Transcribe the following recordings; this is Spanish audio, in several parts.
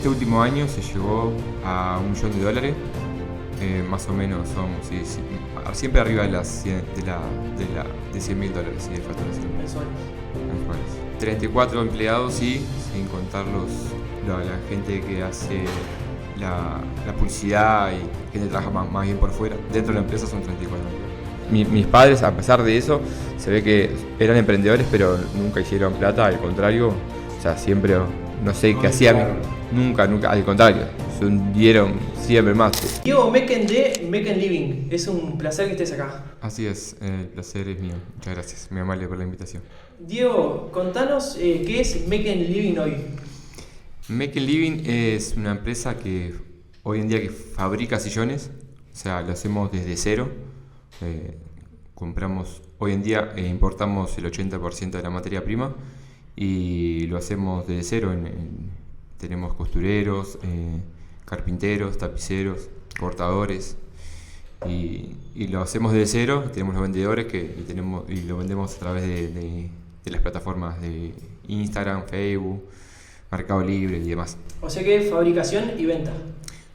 Este último año se llegó a $1 millón, más o menos son siempre arriba de las de $100.000 de facturación mensuales. 34 empleados, sí, sin contar la gente que hace la publicidad y gente que trabaja más bien por fuera. Dentro de la empresa son 34 empleados. Mis padres, a pesar de eso, se ve que eran emprendedores, pero nunca hicieron plata, al contrario, o sea, siempre, no sé qué hacían, nunca, al contrario, se hundieron siempre más. Diego Meken de Meken Living, es un placer que estés acá. Así es, el placer es mío, muchas gracias, muy amable por la invitación. Diego, contanos qué es Meken Living hoy. Meken Living es una empresa que hoy en día que fabrica sillones, o sea, lo hacemos desde cero. Compramos, hoy en día importamos el 80% de la materia prima y lo hacemos desde cero. Tenemos costureros, carpinteros, tapiceros, cortadores y lo hacemos desde cero. Tenemos los vendedores y lo vendemos a través de las plataformas de Instagram, Facebook, Mercado Libre y demás. O sea que fabricación y venta.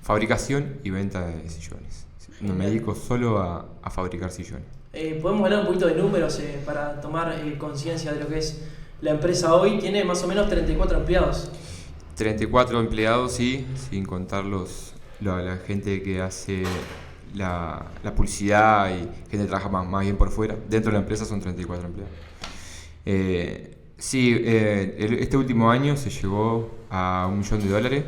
Fabricación y venta de sillones. Me dedico solo a fabricar sillones. Podemos hablar un poquito de números para tomar conciencia de lo que es la empresa hoy. Tiene más o menos 34 empleados. 34 empleados, sí, sin contar la gente que hace la publicidad y gente que trabaja más bien por fuera. Dentro de la empresa son 34 empleados. Este último año se llegó a $1 millón.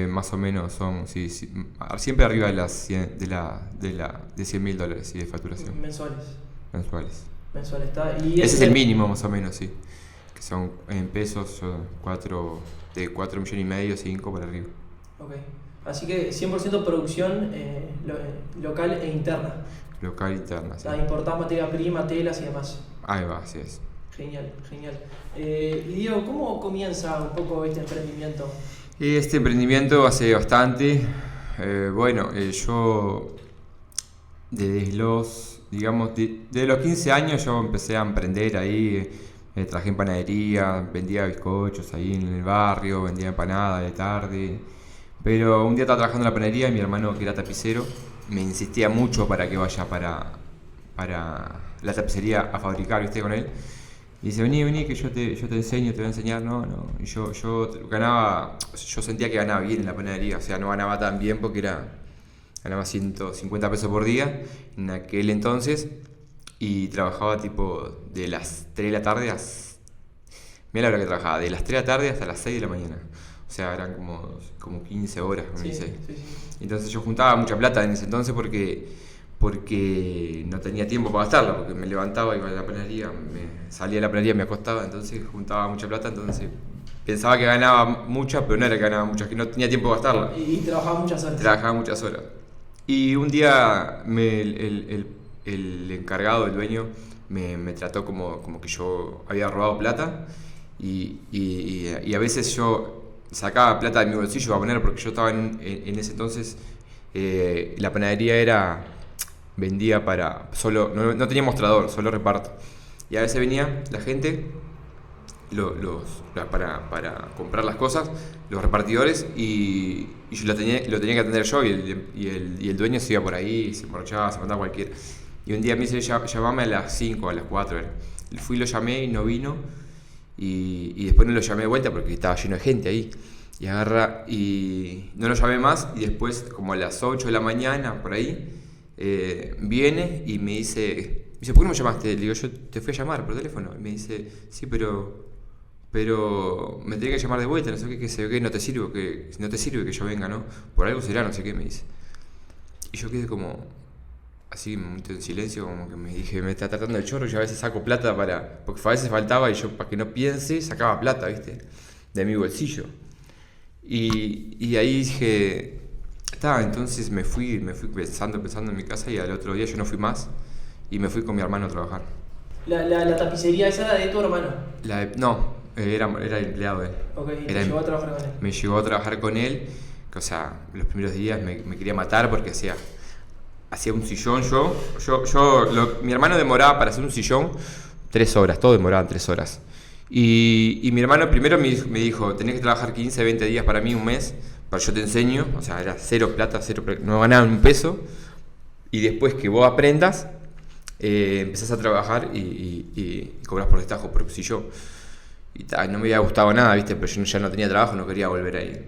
Más o menos son siempre arriba de las de $100.000 de facturación Mensuales. Está. Y ese es el mínimo más o menos, sí, que son en pesos de 4,5 millones, 5 para arriba. Okay. Así que 100% producción local e interna. Local e interna, sí. Importás materia prima, telas y demás. Ahí va, así es. Genial. Y Diego, ¿cómo comienza un poco este emprendimiento? Este emprendimiento hace bastante. Yo desde los 15 años yo empecé a emprender ahí. Trabajé en panadería, vendía bizcochos ahí en el barrio, vendía empanadas de tarde. Pero un día estaba trabajando en la panadería y mi hermano, que era tapicero, me insistía mucho para que vaya para la tapicería a fabricar, ¿viste? Con él. Y dice, vení, que yo te enseño, te voy a enseñar. No. Y yo sentía que ganaba bien en la panadería. O sea, no ganaba tan bien porque ganaba 150 pesos por día en aquel entonces. Y trabajaba tipo de las 3 de la tarde mirá la hora que trabajaba, de las 3 de la tarde hasta las 6 de la mañana. O sea, eran como 15 horas, sí. Entonces yo juntaba mucha plata en ese entonces porque no tenía tiempo para gastarla, porque me levantaba, iba a la panadería, salía de la panadería, me acostaba, entonces juntaba mucha plata, entonces pensaba que ganaba mucha, pero no era que ganaba mucha, que no tenía tiempo de gastarla. Y trabajaba muchas horas. Trabajaba muchas horas. Y un día el encargado, el dueño, me trató como que yo había robado plata y a veces yo sacaba plata de mi bolsillo para poner, porque yo estaba en ese entonces, la panadería vendía para solo, no tenía mostrador, solo reparto. Y a veces venía la gente para comprar las cosas, los repartidores, y yo lo tenía que atender yo, y el dueño se iba por ahí, se emborrachaba, se mandaba cualquiera. Y un día me dice, llamame a las 5, a las 4. Fui, lo llamé y no vino, y después no lo llamé de vuelta porque estaba lleno de gente ahí. Y no lo llamé más, y después, como a las 8 de la mañana, por ahí, viene y me dice, ¿por qué no me llamaste? Le digo, yo te fui a llamar por teléfono. Y me dice, sí, pero me tenía que llamar de vuelta, no sé qué, no te sirve que yo venga, ¿no? Por algo será, no sé qué, me dice. Y yo quedé como así, en silencio, como que me dije, me está tratando de chorro. Yo a veces saco plata porque a veces faltaba, y yo, para que no piense, sacaba plata, ¿viste? De mi bolsillo. Y ahí dije, entonces me fui pensando en mi casa, y al otro día yo no fui más y me fui con mi hermano a trabajar. ¿La tapicería esa era de tu hermano? No, era el empleado de él. Okay, ¿y te llevó a trabajar con él? Me llevó a trabajar con él, que, o sea, los primeros días me quería matar porque hacía un sillón. Mi hermano demoraba para hacer un sillón 3 horas, todo demoraba 3 horas. Y mi hermano primero me dijo, tenés que trabajar 15, 20 días para mí, un mes, pero yo te enseño, o sea, era cero plata, no ganaba un peso, y después que vos aprendas, empezás a trabajar y cobras por destajo, por sillón. Y no me había gustado nada, ¿viste? Pero yo ya no tenía trabajo, no quería volver ahí.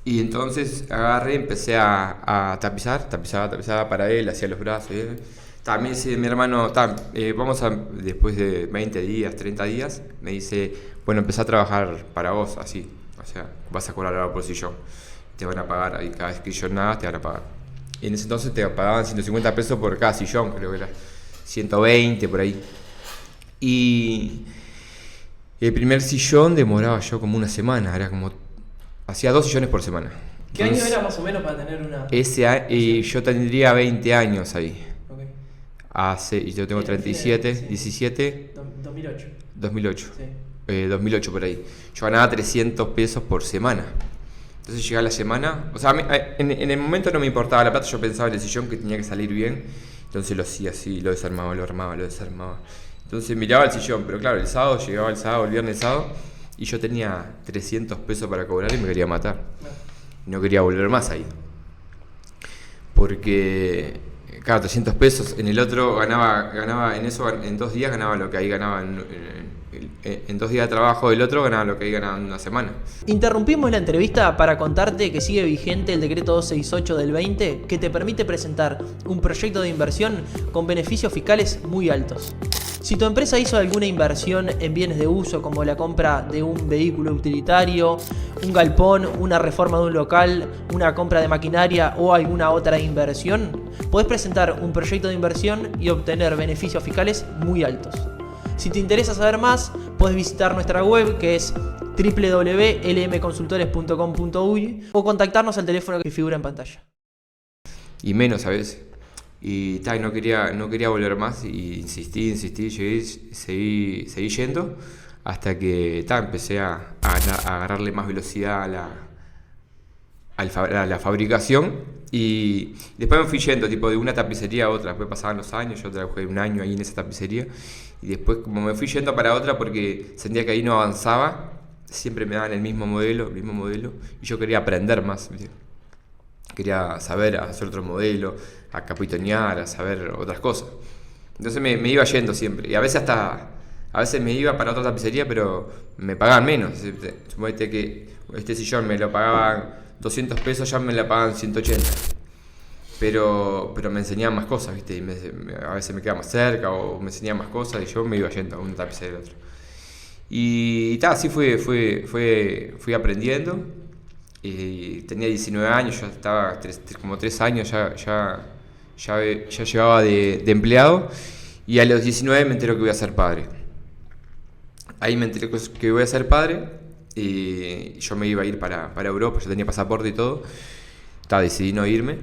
Y entonces agarré, empecé a tapizaba para él, hacía los brazos. También dice mi hermano, después de 20 días, 30 días, me dice, bueno, empecé a trabajar para vos, así. O sea, vas a cobrar ahora por sillón. Te van a pagar, ahí cada vez que yo nada, te van a pagar. Y en ese entonces te pagaban 150 pesos por cada sillón, creo que era 120 por ahí. Y el primer sillón demoraba yo como una semana, hacía 2 sillones por semana. ¿Qué año era más o menos para tener una...? Yo tendría 20 años ahí. Okay. Y yo tengo 37, sí. 17... 2008. 2008. Sí. 2008 por ahí. Yo ganaba 300 pesos por semana. Entonces llegaba la semana... O sea, en el momento no me importaba la plata, yo pensaba en el sillón que tenía que salir bien. Entonces lo hacía así, lo desarmaba, lo armaba, lo desarmaba. Entonces miraba el sillón, pero claro, llegaba el sábado, el viernes, el sábado, y yo tenía 300 pesos para cobrar y me quería matar. No quería volver más ahí. Porque, claro, 300 pesos, en el otro ganaba en 2 días ganaba lo que ahí ganaba en 2 días de trabajo del otro, ganaba lo que ahí ganaba en una semana. Interrumpimos la entrevista para contarte que sigue vigente el decreto 268 del 20, que te permite presentar un proyecto de inversión con beneficios fiscales muy altos. Si tu empresa hizo alguna inversión en bienes de uso, como la compra de un vehículo utilitario, un galpón, una reforma de un local, una compra de maquinaria o alguna otra inversión, podés presentar un proyecto de inversión y obtener beneficios fiscales muy altos. Si te interesa saber más, podés visitar nuestra web, que es www.lmconsultores.com.uy, o contactarnos al teléfono que figura en pantalla. Y menos a veces. Y no quería volver más, y insistí, seguí yendo, hasta que empecé a agarrarle más velocidad a la fabricación, y después me fui yendo tipo de una tapicería a otra. Después pasaban los años, yo trabajé un año ahí en esa tapicería, y después como me fui yendo para otra porque sentía que ahí no avanzaba, siempre me daban el mismo modelo, y yo quería aprender más, ¿viste? Quería saber hacer otro modelo, a capitonear, a saber otras cosas. Entonces me iba yendo siempre, y a veces me iba para otra tapicería, pero me pagaban menos. Suponete que este sillón me lo pagaban 200 pesos, ya me la pagaban 180. Pero me enseñaban más cosas, ¿viste? Y a veces me quedaba más cerca o me enseñaban más cosas, y yo me iba yendo a una tapicería a otra. Y así fui aprendiendo. Y tenía 19 años, ya estaba como 3 años, ya llevaba de empleado, y a los 19 me entero que voy a ser padre. Ahí me enteré que voy a ser padre, y yo me iba a ir para Europa, yo tenía pasaporte y todo. Decidí no irme,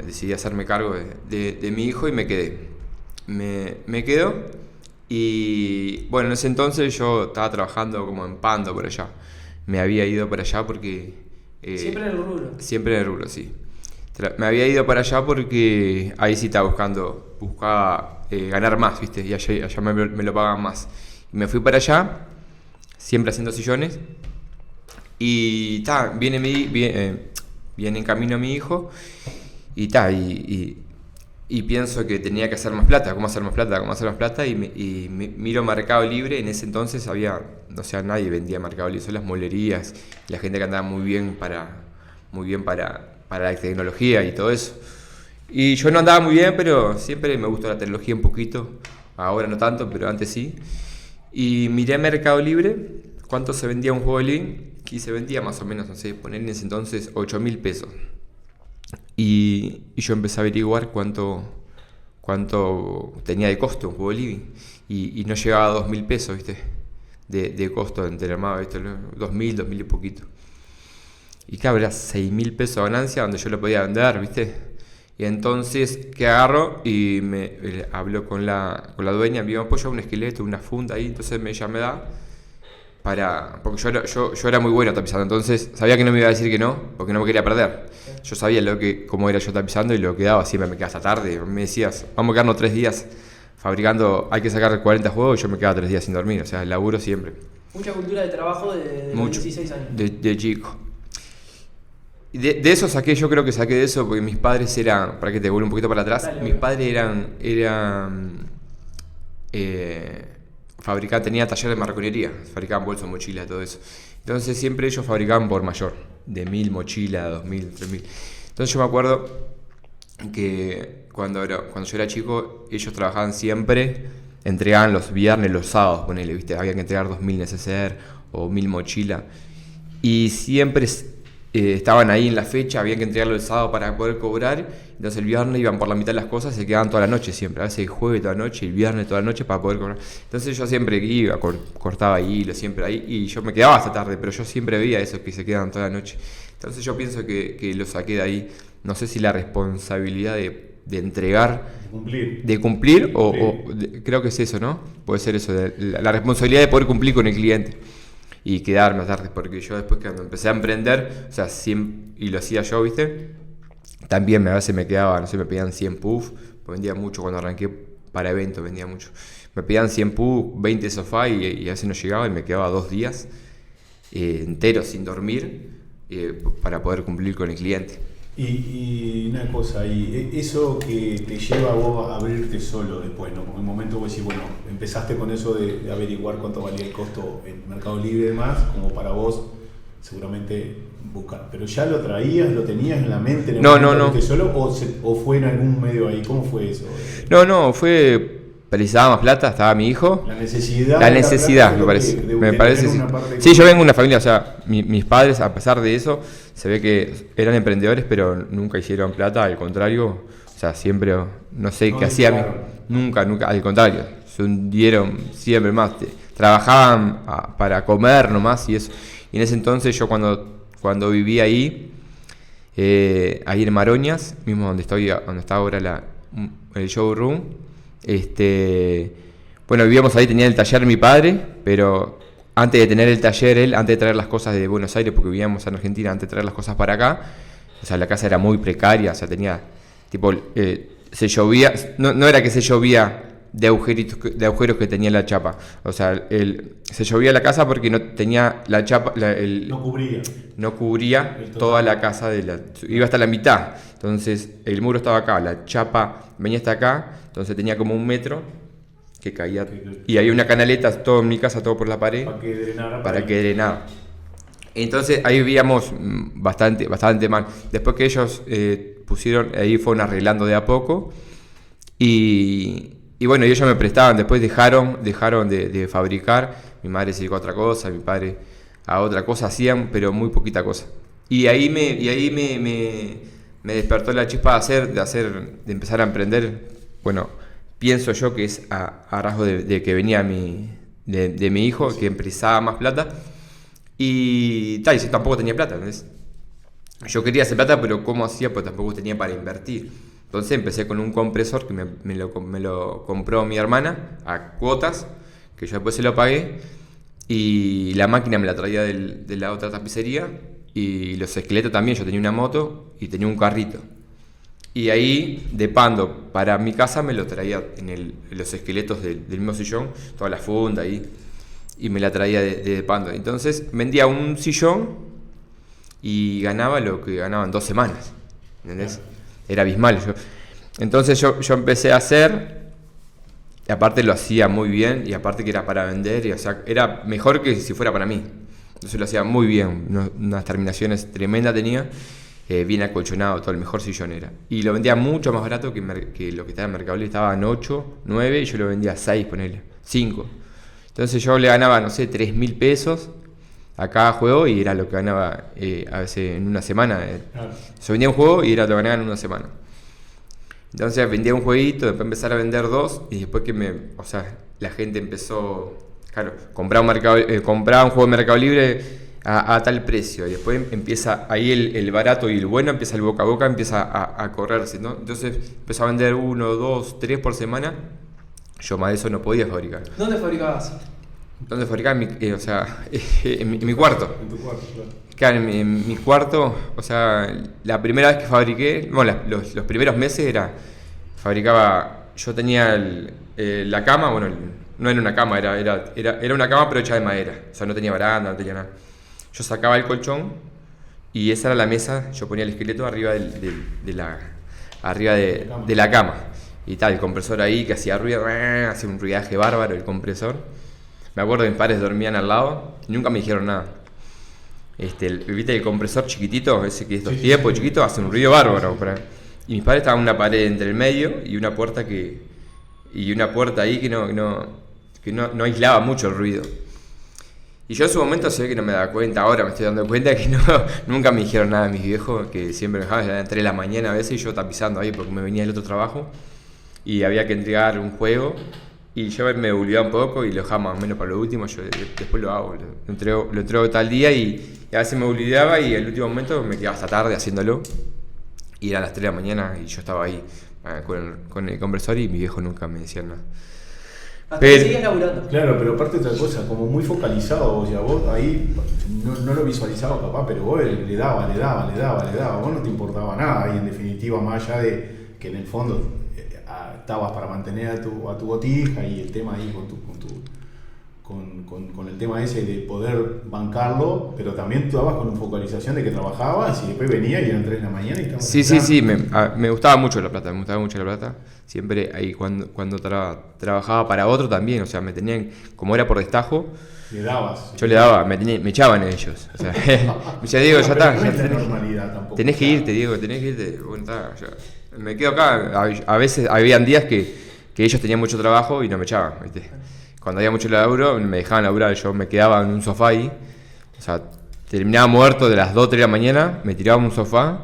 decidí hacerme cargo de mi hijo y me quedé. Me quedo, y bueno, en ese entonces yo estaba trabajando como en Pando por allá. Me había ido para allá porque... ¿Siempre en el rubro? Siempre en el rubro, sí. Me había ido para allá porque ahí sí estaba buscaba ganar más, ¿viste? Y allá me lo pagaban más. Y me fui para allá, siempre haciendo sillones. Y viene en camino mi hijo. Y pienso que tenía que hacer más plata. ¿Cómo hacer más plata? Y miro Mercado Libre. En ese entonces nadie vendía Mercado Libre, son las molerías, la gente que andaba muy bien para la tecnología y todo eso. Y yo no andaba muy bien, pero siempre me gustó la tecnología un poquito. Ahora no tanto, pero antes sí. Y miré Mercado Libre, cuánto se vendía un juego de living, y se vendía más o menos, poner en ese entonces 8.000 pesos. Y yo empecé a averiguar cuánto tenía de costo un juego de living, y no llegaba a 2.000 pesos, ¿viste? De costo entre armado, ¿viste? 2.000 y poquito. Y claro, era 6.000 pesos de ganancia donde yo lo podía vender, ¿viste? Y entonces, ¿qué agarro? Y me hablo con la dueña, me digo, pues yo un esqueleto, una funda ahí, entonces ella me da porque yo era muy bueno tapizando, entonces sabía que no me iba a decir que no, porque no me quería perder. Yo sabía cómo era yo tapizando, y lo que daba, siempre me quedaba hasta tarde. Me decías, vamos a quedarnos 3 días fabricando, hay que sacar 40 juegos, y yo me quedaba 3 días sin dormir, o sea, el laburo siempre. Mucha cultura de trabajo de los 16 años. De chico. De eso saqué, yo creo que saqué de eso porque mis padres eran, para que te vuelva un poquito para atrás, Dale, mis padres eran fabricaban, tenía taller de marroquinería, fabricaban bolsos, mochilas, todo eso. Entonces siempre ellos fabricaban por mayor, de 1000 mochilas, 2000, 3000. Entonces yo me acuerdo que cuando yo era chico, ellos trabajaban siempre, entregaban los viernes, los sábados, ponele, ¿viste? Había que entregar 2000 neceser o 1000 mochilas. Y siempre estaban ahí en la fecha, había que entregarlo el sábado para poder cobrar. Entonces el viernes iban por la mitad de las cosas, se quedaban toda la noche siempre. A veces el jueves toda la noche, el viernes toda la noche para poder cobrar. Entonces yo siempre iba, cortaba hilo siempre ahí. Y yo me quedaba hasta tarde, pero yo siempre veía eso, que se quedaban toda la noche. Entonces yo pienso que lo saqué de ahí. No sé si la responsabilidad de entregar, de cumplir creo que es eso, ¿no? Puede ser eso, la responsabilidad de poder cumplir con el cliente y quedarme tarde, porque yo después cuando empecé a emprender, o sea, y lo hacía yo, ¿viste? También a veces me quedaba, no sé, me pedían 100 puff, vendía mucho cuando arranqué para eventos, vendía mucho. Me pedían 100 puff, 20 sofá y a veces no llegaba y me quedaba 2 días enteros sin dormir para poder cumplir con el cliente. Y una cosa, y eso que te lleva a vos a abrirte solo después, ¿no? Porque en un momento vos decís, bueno, empezaste con eso de averiguar cuánto valía el costo en Mercado Libre y demás, como para vos seguramente buscar. Pero ya lo traías, lo tenías en la mente, en el momento que solo, o fue en algún medio ahí, ¿cómo fue eso? No, precisaba más plata, estaba mi hijo. La necesidad, me parece. Me parece, sí. Sí, yo vengo de una familia, o sea, mis padres, a pesar de eso, se ve que eran emprendedores, pero nunca hicieron plata, al contrario, o sea, siempre, no sé qué hacían, nunca, al contrario, se hundieron siempre más, trabajaban para comer nomás y eso. Y en ese entonces yo cuando vivía ahí en Maroñas, mismo donde está ahora el showroom, bueno, vivíamos ahí, tenía el taller mi padre, pero antes de tener el taller antes de traer las cosas de Buenos Aires, porque vivíamos en Argentina, antes de traer las cosas para acá, o sea, la casa era muy precaria, o sea, tenía, tipo, se llovía, no era que se llovía de agujeros que tenía la chapa, o sea, se llovía la casa porque no tenía la chapa, no cubría toda la casa, iba hasta la mitad, entonces el muro estaba acá, la chapa venía hasta acá, entonces tenía como 1 metro que caía, y había una canaleta, todo en mi casa, todo por la pared, para que drenara. Entonces ahí vivíamos bastante mal. Después que ellos ahí fueron arreglando de a poco, y bueno, ellos me prestaban, después dejaron de fabricar, mi madre se dedicó a otra cosa, mi padre a otra cosa, hacían, pero muy poquita cosa. Y ahí me despertó la chispa de empezar a emprender. Bueno, pienso yo que es a rasgo de que venía de mi hijo, que empezaba más plata, y yo tampoco tenía plata, ¿entendés? Yo quería hacer plata, pero ¿cómo hacía? Pues tampoco tenía para invertir. Entonces empecé con un compresor que me lo compró mi hermana a cuotas, que yo después se lo pagué, y la máquina me la traía de la otra tapicería, y los esqueletos también. Yo tenía una moto y tenía un carrito, y ahí de Pando para mi casa me lo traía en los esqueletos del mismo sillón, toda la funda ahí, y me la traía de Pando. Entonces vendía un sillón y ganaba lo que ganaba en 2 semanas, ¿entendés? Era abismal. Entonces yo empecé a hacer, y aparte lo hacía muy bien, y aparte que era para vender, y, o sea, era mejor que si fuera para mí. Entonces lo hacía muy bien, unas terminaciones tremendas tenía, bien acolchonado, todo el mejor sillón era. Y lo vendía mucho más barato que lo que estaba en Mercado Libre, estaba en 8, 9, y yo lo vendía a 6, ponele, 5. Entonces yo le ganaba, no sé, 3.000 pesos a cada juego, y era lo que ganaba a veces en una semana. Yo vendía un juego y era lo que ganaba en una semana. Entonces vendía un jueguito, después empezar a vender 2, y después la gente empezó, claro, compraba un juego de Mercado Libre a tal precio, y después empieza ahí el barato y el bueno, empieza el boca a boca, empieza a correrse, ¿no? Entonces empezó a vender 1, 2, 3 por semana. Yo más de eso no podía fabricar. ¿Dónde fabricabas? ¿Dónde fabricaba? En mi cuarto. En tu cuarto, claro. Claro, en mi cuarto, o sea, la primera vez que fabriqué, bueno, los primeros meses fabricaba, yo tenía la cama, bueno, no era una cama, era una cama pero hecha de madera. O sea, no tenía baranda, no tenía nada. Yo sacaba el colchón y esa era la mesa, yo ponía el esqueleto arriba de la cama. Y tal, el compresor ahí que hacía ruido, hacía un ruidaje bárbaro el compresor. Me acuerdo que mis padres dormían al lado y nunca me dijeron nada. ¿Viste el compresor chiquitito? Ese que es dos tiempos, chiquito, hace un ruido bárbaro. Y mis padres estaban en una pared entre el medio y una puerta ahí que no aislaba mucho el ruido. Y yo en su momento se ve que no me daba cuenta, ahora me estoy dando cuenta que nunca me dijeron nada mis viejos, que siempre me dejaban a las 3 de la mañana a veces y yo tapizando ahí porque me venía el otro trabajo y había que entregar un juego y yo me olvidaba un poco y lo dejaba más o menos para lo último, yo después lo hago, lo entrego tal día y a veces me olvidaba y el último momento me quedaba hasta tarde haciéndolo y eran las 3 de la mañana y yo estaba ahí con el compresor y mi viejo nunca me decía nada. Hasta que sigues laburando. Claro, pero aparte de otra cosa, como muy focalizado, o sea, vos ahí no lo visualizabas papá, pero vos le daba, vos no te importaba nada, y en definitiva, más allá de que en el fondo estabas para mantener a tu botija y el tema ahí con el tema ese de poder bancarlo, pero también tú estabas con una focalización de que trabajabas y después venía y eran 3 de la mañana y estabas... Sí, me gustaba mucho la plata, siempre ahí cuando trabajaba para otro también, o sea, me tenían, como era por destajo, le dabas. Yo le daba, me echaban ellos, o sea, ya digo, ya está, tenés que irte, Diego, bueno, está, me quedo acá, a veces habían días que ellos tenían mucho trabajo y no me echaban, ¿viste? Cuando había mucho laburo, me dejaban laburar, yo me quedaba en un sofá ahí, o sea, terminaba muerto de las 2 o 3 de la mañana, me tiraba en un sofá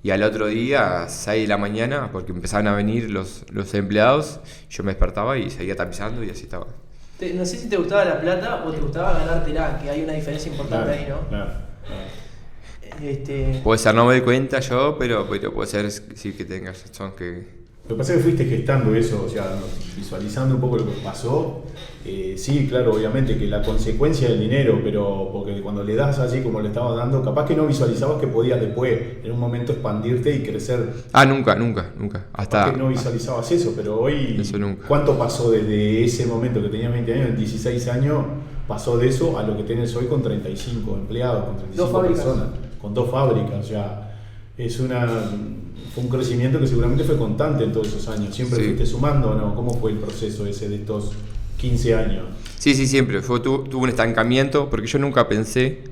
y al otro día, a 6 de la mañana, porque empezaban a venir los empleados, yo me despertaba y seguía tapizando y así estaba. No sé si te gustaba la plata o te gustaba ganártela, que hay una diferencia importante ahí, ¿no? Claro. Puede ser, no me doy cuenta yo, pero puede ser sí que tengas razón que... Lo que pasa es que fuiste gestando eso, o sea, visualizando un poco lo que pasó. Sí, claro, obviamente que la consecuencia del dinero, pero porque cuando le das así como le estabas dando, capaz que no visualizabas que podías después, en un momento, expandirte y crecer. Nunca. Capaz que no visualizabas eso, pero hoy, eso nunca. ¿Cuánto pasó desde ese momento que tenías 20 años, 16 años, pasó de eso a lo que tienes hoy con 35 empleados, con 35 personas, con 2 fábricas? O sea, fue un crecimiento que seguramente fue constante en todos esos años. ¿Siempre fuiste sumando o no? ¿Cómo fue el proceso ese de estos 15 años? Sí, siempre. Tuvo un estancamiento porque yo nunca pensé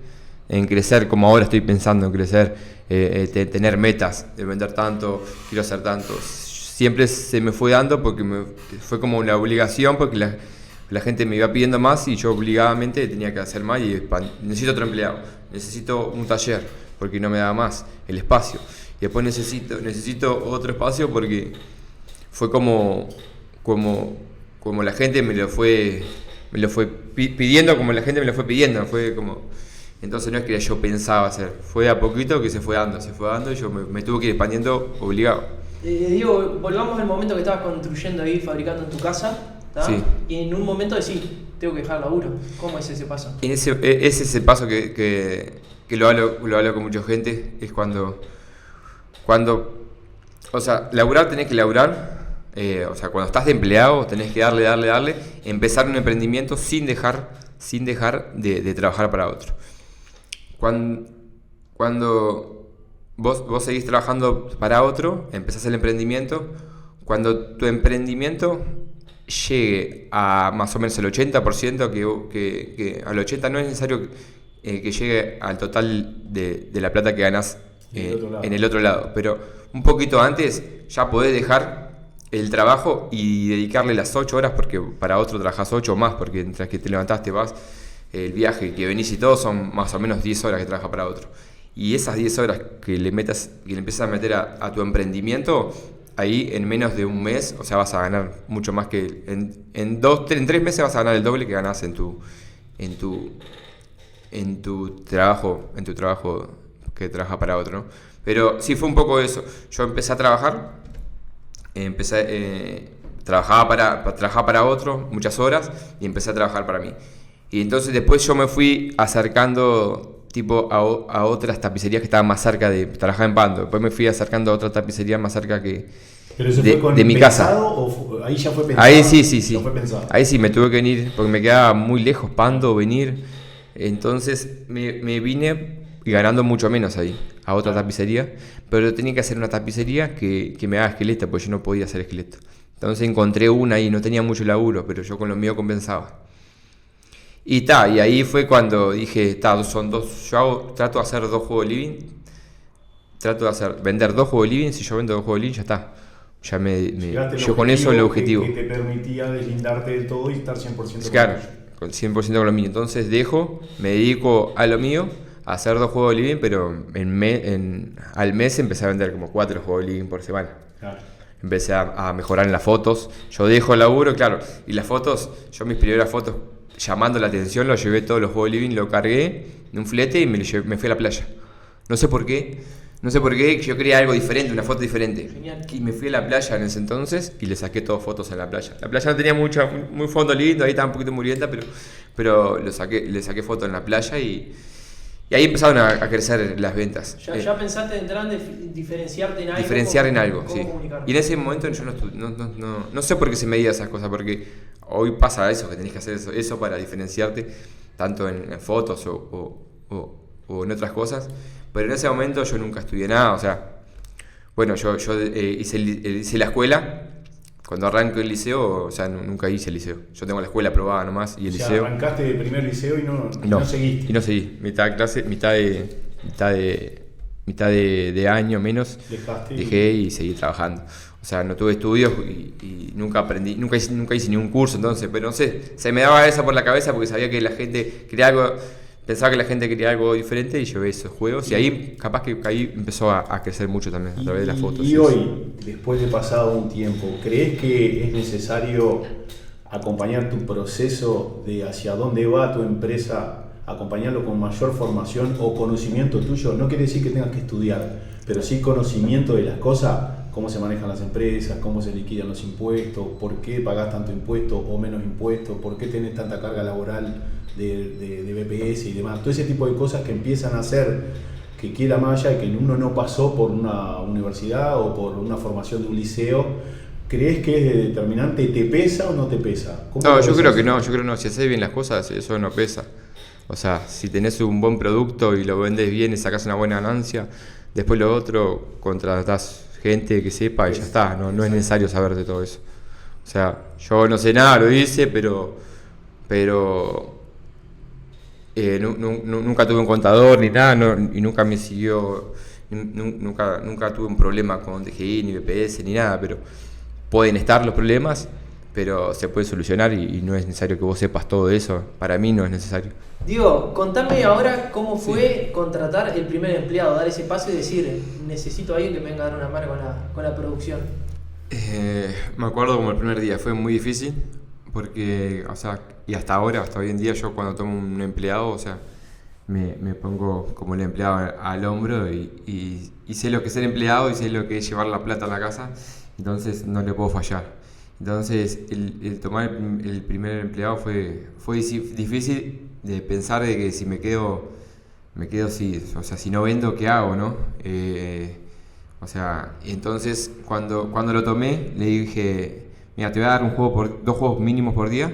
en crecer como ahora estoy pensando en crecer, tener metas, de vender tanto, quiero hacer tanto. Siempre se me fue dando porque fue como una obligación porque la gente me iba pidiendo más y yo obligadamente tenía que hacer más y necesito otro empleado, necesito un taller porque no me daba más el espacio. Y después necesito otro espacio porque fue como la gente me lo fue pidiendo, como la gente me lo fue pidiendo, fue como... Entonces no es que yo pensaba hacer, fue a poquito que se fue dando y yo me tuve que ir expandiendo obligado. Diego, volvamos al momento que estabas construyendo ahí, fabricando en tu casa, ¿tá? Sí. Y en un momento decís, tengo que dejar el laburo. ¿Cómo es ese paso? Es ese paso que lo hablo con mucha gente, es cuando, o sea, laburar tenés que laburar, o sea, cuando estás de empleado tenés que darle, empezar un emprendimiento sin dejar de trabajar para otro. Cuando vos seguís trabajando para otro, empezás el emprendimiento, cuando tu emprendimiento llegue a más o menos el 80%, que al 80% no es necesario que llegue al total de la plata que ganás en el otro lado, pero un poquito antes ya podés dejar el trabajo y dedicarle las 8 horas, porque para otro trabajás 8 o más, porque mientras que te levantás te vas, el viaje que venís y todo son más o menos 10 horas que trabajas para otro. Y esas 10 horas que le empiezas a meter a tu emprendimiento, ahí en menos de un mes, o sea, vas a ganar mucho más que en 3 meses vas a ganar el doble que ganás en tu trabajo que trabajas para otro, ¿no? Pero sí fue un poco eso. Yo empecé a trabajar, trabajaba para otro muchas horas y empecé a trabajar para mí. Y entonces después yo me fui acercando tipo a otras tapicerías que estaban más cerca de trabajar en Pando. Después me fui acercando a otra tapicería más cerca que ¿Pero eso fue con de mi casa. pensado o ahí ya fue pensado? Ahí sí. Ya fue pensado. Ahí sí me tuve que venir porque me quedaba muy lejos, Pando, venir. Entonces me vine ganando mucho menos ahí, a otra tapicería. Pero tenía que hacer una tapicería que me haga esqueleto, porque yo no podía hacer esqueleto. Entonces encontré una ahí, no tenía mucho laburo, pero yo con lo mío compensaba. Y ahí fue cuando dije, son dos, trato de hacer 2 juegos de living. Trato de vender 2 juegos de living. Si yo vendo 2 juegos de living, ya está. Yo con eso el objetivo. Que te permitía deslindarte del todo y estar 100% Claro, con con 100% con lo mío. Entonces me dedico a lo mío, a hacer 2 juegos de living, pero al mes empecé a vender como 4 juegos de living por semana. Claro. Empecé a mejorar en las fotos. Yo dejo el laburo, claro. Y las fotos, mis primeras fotos llamando la atención, lo llevé todos los juegos de living, lo cargué en un flete y me fui a la playa. No sé por qué, yo quería algo diferente, una foto diferente. Genial. Y me fui a la playa en ese entonces y le saqué todas fotos en la playa. La playa no tenía muy fondo lindo, ahí estaba un poquito murienta, pero le saqué fotos en la playa y ahí empezaron a crecer las ventas. Ya pensaste de entrar en diferenciarte en algo. Diferenciar en algo, ¿cómo sí. comunicarlo? Y en ese momento yo no sé por qué se medía esas cosas, porque hoy pasa eso, que tenés que hacer eso para diferenciarte, tanto en fotos o en otras cosas. Pero en ese momento yo nunca estudié nada, o sea, bueno, yo hice la escuela. Cuando arranco el liceo, o sea, nunca hice el liceo. Yo tengo la escuela aprobada nomás y el liceo. Arrancaste de primer liceo y no seguiste. Y no seguí. Mitad de clase, mitad de año menos. Dejé y seguí trabajando. O sea, no tuve estudios y nunca aprendí, nunca hice ningún curso, entonces, pero no sé, se me daba eso por la cabeza porque sabía que la gente quería algo. Pensaba que la gente quería algo diferente y llevé esos juegos. Y ahí, capaz que ahí empezó a crecer mucho también a través de las fotos. Y hoy, después de pasado un tiempo, ¿crees que es necesario acompañar tu proceso de hacia dónde va tu empresa, acompañarlo con mayor formación o conocimiento tuyo? No quiere decir que tengas que estudiar, pero sí conocimiento de las cosas, cómo se manejan las empresas, cómo se liquidan los impuestos, por qué pagás tanto impuesto o menos impuestos, por qué tenés tanta carga laboral de BPS y demás, todo ese tipo de cosas que empiezan a hacer que queda más allá de que uno no pasó por una universidad o por una formación de un liceo. ¿Crees que es determinante? ¿Te pesa o no te pesa? No, yo creo que no, si haces bien las cosas, eso no pesa. O sea, si tenés un buen producto y lo vendes bien y sacas una buena ganancia, después lo otro, contratás gente que sepa y ya está, no es necesario saber de todo eso. O sea, yo no sé nada, lo hice, pero nunca tuve un contador ni nada, y nunca me siguió, nunca tuve un problema con DGI, ni BPS, ni nada, pero pueden estar los problemas, pero se puede solucionar y no es necesario que vos sepas todo eso, para mí no es necesario. Diego, contame ahora cómo fue contratar el primer empleado, dar ese paso y decir, necesito a alguien que me venga a dar una mano con la producción. Me acuerdo como el primer día, fue muy difícil. Porque, o sea, y hasta hoy en día, yo cuando tomo un empleado, o sea, me pongo como el empleado al hombro y sé lo que es ser empleado y sé lo que es llevar la plata a la casa, entonces no le puedo fallar. Entonces, el tomar el primer empleado fue difícil de pensar de que si me quedo sí, o sea, si no vendo, ¿qué hago, no? O sea, entonces cuando lo tomé, le dije, mira, te voy a dar 2 juegos mínimos por día.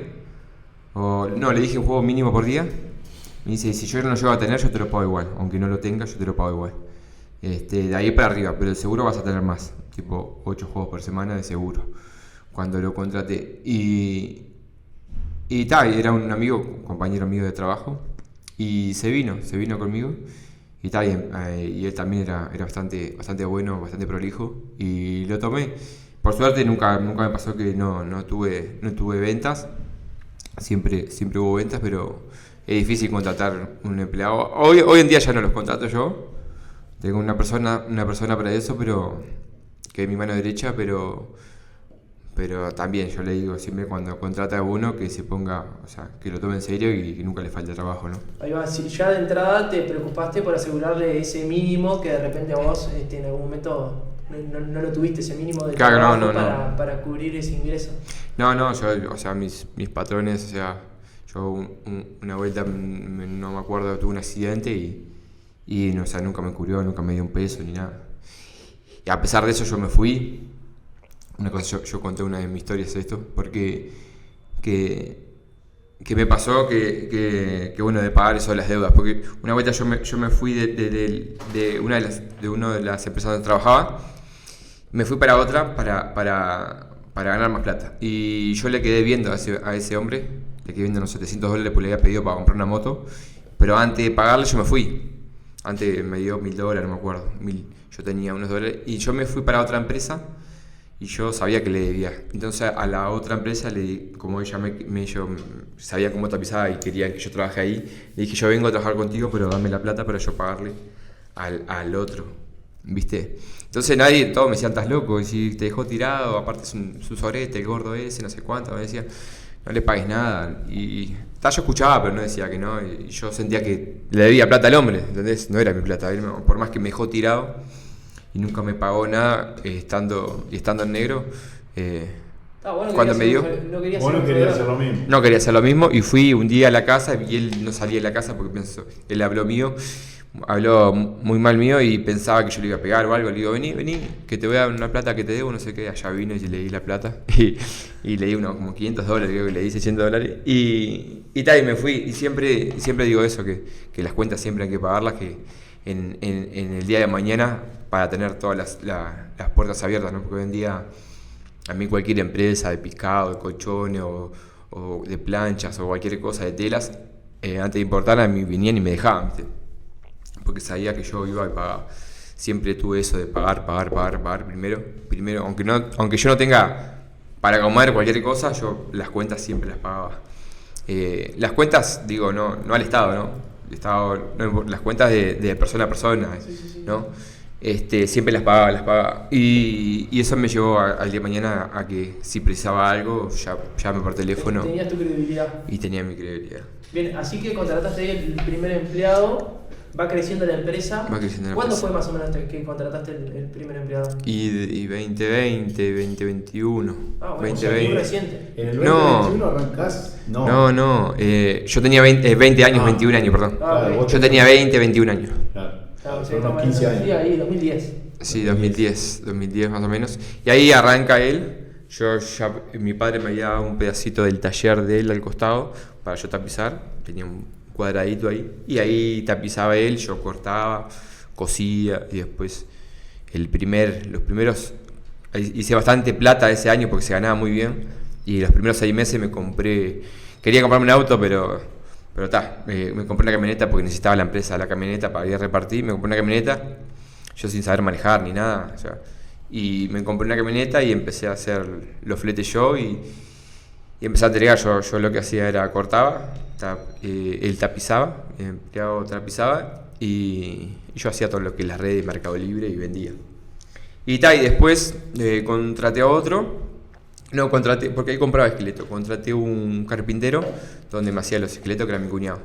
Le dije un juego mínimo por día. Me dice, si yo no lo llego a tener, yo te lo pago igual. Aunque no lo tenga, yo te lo pago igual. De ahí para arriba, pero el seguro vas a tener más. Tipo 8 juegos por semana de seguro. Cuando lo contraté. Y era un compañero mío de trabajo. Y se vino conmigo. Y y él también era bastante bueno, bastante prolijo. Y lo tomé. Por suerte nunca me pasó que no tuve ventas, siempre hubo ventas, pero es difícil contratar un empleado. Hoy en día ya no los contrato yo, tengo una persona para eso, pero que es mi mano derecha, pero también yo le digo siempre cuando contrata a uno que se ponga, o sea, que lo tome en serio y que nunca le falte trabajo, ¿no? Ahí va, si ya de entrada te preocupaste por asegurarle ese mínimo que de repente a vos en algún momento no lo tuviste, ese mínimo de trabajo para cubrir ese ingreso. No, yo, o sea, mis patrones, o sea, yo una vuelta no me acuerdo, tuve un accidente y no, o sea, nunca me cubrió, nunca me dio un peso ni nada. Y a pesar de eso yo me fui una cosa, yo conté una de mis historias esto, porque que me pasó que bueno, de pagar eso de las deudas, porque una vuelta yo me fui de una de las empresas donde trabajaba, me fui para otra para ganar más plata, y yo le quedé viendo a ese hombre, le quedé viendo unos $700 porque le había pedido para comprar una moto, pero antes de pagarle yo me fui, antes me dio $1000, no me acuerdo, yo tenía unos dólares, y yo me fui para otra empresa, y yo sabía que le debía. Entonces a la otra empresa, como ella yo sabía cómo tapizaba y quería que yo trabajara ahí, le dije, yo vengo a trabajar contigo, pero dame la plata para yo pagarle al otro, ¿viste? Entonces todos me decían, estás loco, y si te dejó tirado, aparte es un sorete, el gordo ese, no sé cuánto, me decía, no le pagues nada. Y yo escuchaba, pero no decía que no, y yo sentía que le debía plata al hombre, ¿entendés? No era mi plata, por más que me dejó tirado y nunca me pagó nada, estando en negro. Cuando me dio, No quería hacer lo mismo. No quería hacer lo mismo, y fui un día a la casa y él no salía de la casa porque él habló muy mal mío y pensaba que yo le iba a pegar o algo. Le digo, vení, que te voy a dar una plata que te debo, no sé qué. Allá vino y le di la plata y le di como $500, creo que le di $600, y me fui. Y siempre digo eso, que las cuentas siempre hay que pagarlas, que en el día de mañana, para tener todas las puertas abiertas, ¿no? Porque hoy en día a mí cualquier empresa de pescado, de colchones o de planchas o cualquier cosa de telas, antes de importar, a mí venían y me dejaban, ¿viste? Porque sabía que yo iba y pagaba. Siempre tuve eso de pagar primero, aunque yo no tenga para comer cualquier cosa, yo las cuentas siempre las pagaba. Las cuentas, digo, no al Estado, ¿no? Las cuentas de persona a persona, ¿no? Siempre las pagaba. Y eso me llevó al día de mañana a que si precisaba algo, llame por teléfono. Tenías tu credibilidad. Y tenía mi credibilidad. Bien, así que contrataste el primer empleado, va creciendo la empresa. ¿Cuándo fue más o menos que contrataste el primer empleado? Y 2020, 2021. Ah, bueno, 2020. muy reciente. ¿En el 2021 arrancás? No. Yo tenía 20 años, 21 años, perdón. Okay. Yo tenía 20, 21 años. Claro, unos 15 años. Sí, ahí, 2010. Sí, 2010 más o menos. Y ahí arranca él. Mi padre me había dado un pedacito del taller de él al costado para yo tapizar. Tenía un cuadradito ahí. Y ahí tapizaba él, yo cortaba, cosía. Y después los primeros... Hice bastante plata ese año porque se ganaba muy bien. Y los primeros 6 meses quería comprarme un auto, pero me compré una camioneta porque necesitaba la empresa la camioneta para ir a repartir. Me compré una camioneta, yo sin saber manejar ni nada, y me compré una camioneta y empecé a hacer los fletes yo y empecé a entregar. Yo lo que hacía era cortaba, él tapizaba, el empleado tapizaba, y yo hacía todo lo que es las redes de Mercado Libre y vendía. Y después contraté a otro. No, porque ahí compraba esqueletos. Contraté un carpintero donde me hacía los esqueletos, que era mi cuñado.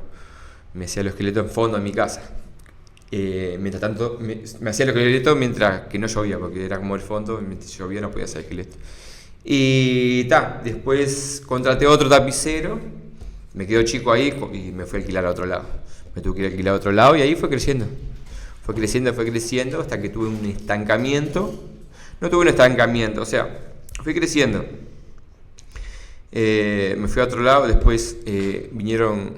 Me hacía los esqueletos en fondo en mi casa. Mientras tanto, me hacía los esqueletos mientras que no llovía, porque era como el fondo, mientras llovía no podía hacer esqueletos. Y después contraté otro tapicero, me quedó chico ahí y me fui a alquilar a otro lado. Me tuve que ir a alquilar a otro lado y ahí fue creciendo. Fue creciendo hasta que tuve un estancamiento. No tuve un estancamiento, o sea... Fui creciendo. Me fui a otro lado. Después vinieron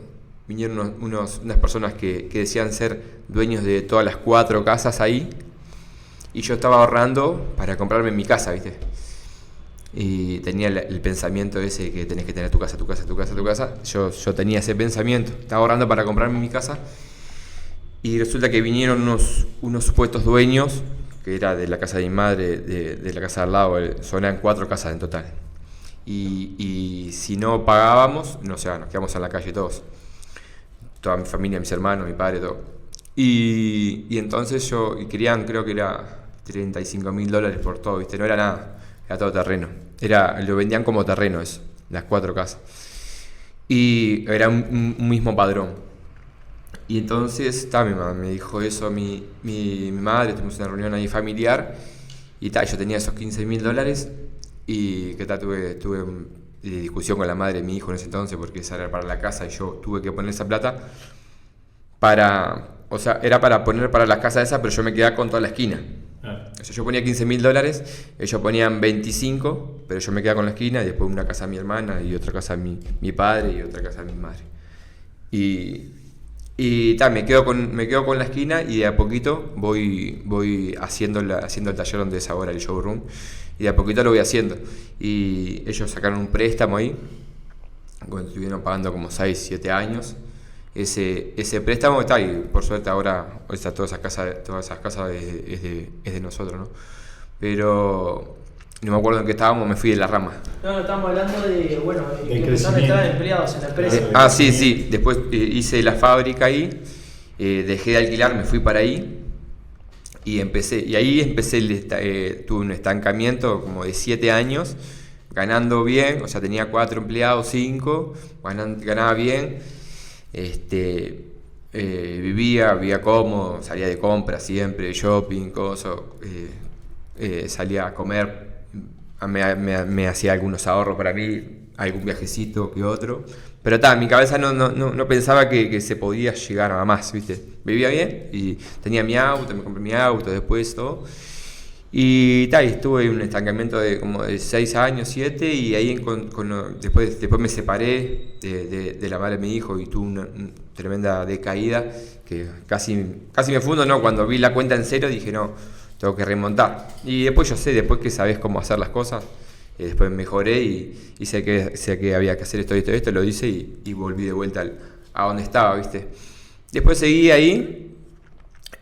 unas personas que decían ser dueños de todas las 4 casas ahí. Y yo estaba ahorrando para comprarme mi casa, ¿viste? Y tenía el pensamiento ese que tenés que tener tu casa. Yo tenía ese pensamiento. Estaba ahorrando para comprarme mi casa. Y resulta que vinieron unos supuestos dueños, que era de la casa de mi madre, de la casa de al lado. Eran 4 casas en total. Y si no pagábamos, nos quedamos en la calle todos. Toda mi familia, mis hermanos, mi padre, todo. Y entonces querían, creo que era $35.000 por todo, ¿viste? No era nada, era todo terreno. Lo vendían como terreno eso, las 4 casas. Y era un mismo padrón. Y entonces me dijo eso mi madre, tuvimos una reunión ahí familiar, y yo tenía esos $15.000, y tuve discusión con la madre de mi hijo en ese entonces, porque esa era para la casa y yo tuve que poner esa plata era para poner para la casa esa, pero yo me quedaba con toda la esquina. O sea, yo ponía $15.000, ellos ponían 25, pero yo me quedaba con la esquina y después una casa a mi hermana y otra casa a mi padre y otra casa a mi madre. Y me quedo con la esquina y de a poquito voy haciendo el taller donde es ahora el showroom. Y de a poquito lo voy haciendo. Y ellos sacaron un préstamo ahí, cuando estuvieron pagando como 6, 7 años. Ese préstamo está y por suerte ahora todas esas casas es de nosotros, ¿no? Pero no me acuerdo en qué estábamos, me fui de la rama. No, estamos hablando de, bueno, que El empezaron a entrar crecimiento. empleados en la empresa. Sí. Después hice la fábrica ahí, dejé de alquilar, me fui para ahí y ahí tuve un estancamiento como de 7 años, ganando bien, o sea, tenía 4 empleados, 5, ganaba bien, vivía cómodo, salía de compra siempre, shopping, cosas, salía a comer, me hacía algunos ahorros para mí, algún viajecito que otro, pero en mi cabeza no pensaba que se podía llegar a más, ¿viste? Vivía bien y tenía mi auto, me compré mi auto, después todo. Y estuve en un estancamiento de como de 6 años, 7, y ahí después me separé de la madre de mi hijo y tuve una tremenda decaída que casi me fundo, ¿no? Cuando vi la cuenta en cero dije, no, tengo que remontar. Y después después que sabés cómo hacer las cosas, después mejoré y sé que había que hacer esto, lo hice y volví de vuelta a donde estaba, ¿viste? Después seguí ahí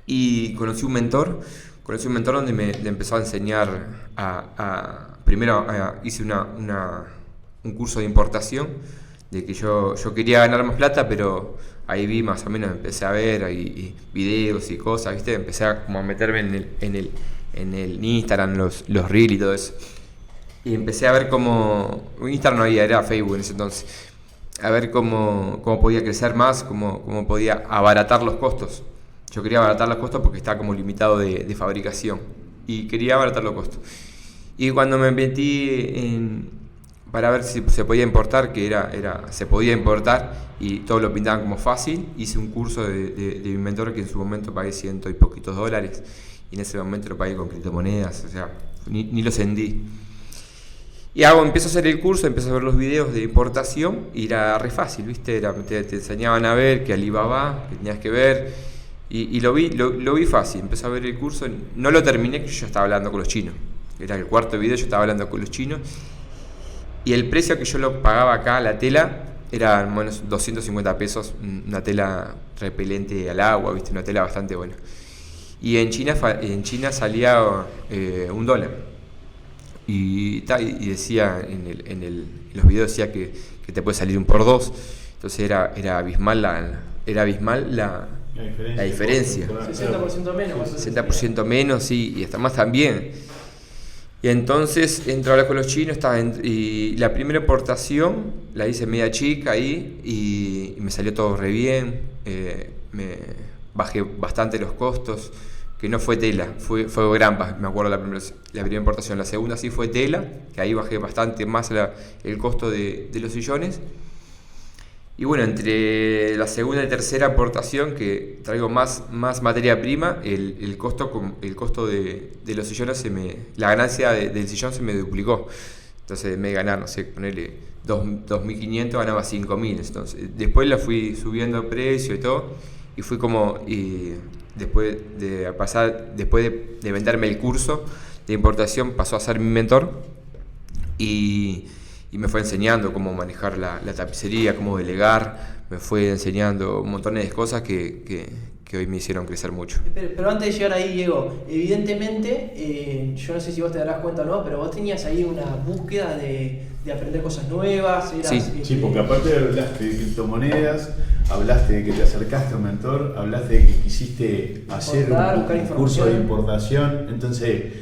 y conocí un mentor donde me empezó a enseñar primero hice un curso de importación, de que yo quería ganar más plata, pero ahí vi más o menos, empecé a ver ahí videos y cosas, ¿viste? Empecé a como meterme en el Instagram, los Reels y todo eso. Y empecé a ver cómo Instagram no había, era Facebook en ese entonces. A ver cómo podía crecer más, cómo podía abaratar los costos. Yo quería abaratar los costos porque estaba como limitado de fabricación. Y quería abaratar los costos. Y cuando me metí para ver si se podía importar, se podía importar y todos lo pintaban como fácil, hice un curso de mi mentor que en su momento pagué $100 y poquitos. Y en ese momento lo pagué con criptomonedas, o sea, ni lo sentí. Y empiezo a hacer el curso, empiezo a ver los videos de importación y era re fácil, ¿viste? Te enseñaban a ver que Alibaba, que tenías que ver, y lo vi fácil. Empecé a ver el curso, no lo terminé, que yo ya estaba hablando con los chinos. Era el cuarto video, yo estaba hablando con los chinos. Y el precio que yo lo pagaba acá, la tela, era menos $250, una tela repelente al agua, ¿viste? Una tela bastante buena. Y en China salía $1. Y decía en los videos decía que te puede salir un por 2, entonces era abismal la diferencia. 60% menos. 60% menos, sí, y hasta más también. Y entonces entro a hablar con los chinos, y la primera importación la hice media chica ahí y me salió todo re bien, me bajé bastante los costos. Que no fue tela, fue grampas, me acuerdo la primera importación. La segunda sí fue tela, que ahí bajé bastante más el costo de los sillones. Y bueno, entre la segunda y tercera importación, que traigo más materia prima, el costo de los sillones, la ganancia del sillón se me duplicó. Entonces me ganar, no sé, ponerle 2.500, ganaba 5.000. Entonces, después la fui subiendo precio y todo, y fui como... Después de venderme el curso de importación, pasó a ser mi mentor y me fue enseñando cómo manejar la tapicería, cómo delegar, me fue enseñando un montón de cosas que hoy me hicieron crecer mucho. Pero antes de llegar ahí, Diego, evidentemente, yo no sé si vos te darás cuenta o no, pero vos tenías ahí una búsqueda de aprender cosas nuevas. Sí, porque aparte hablaste de criptomonedas, hablaste de que te acercaste a un mentor, hablaste de que quisiste hacer un curso de importación. Entonces,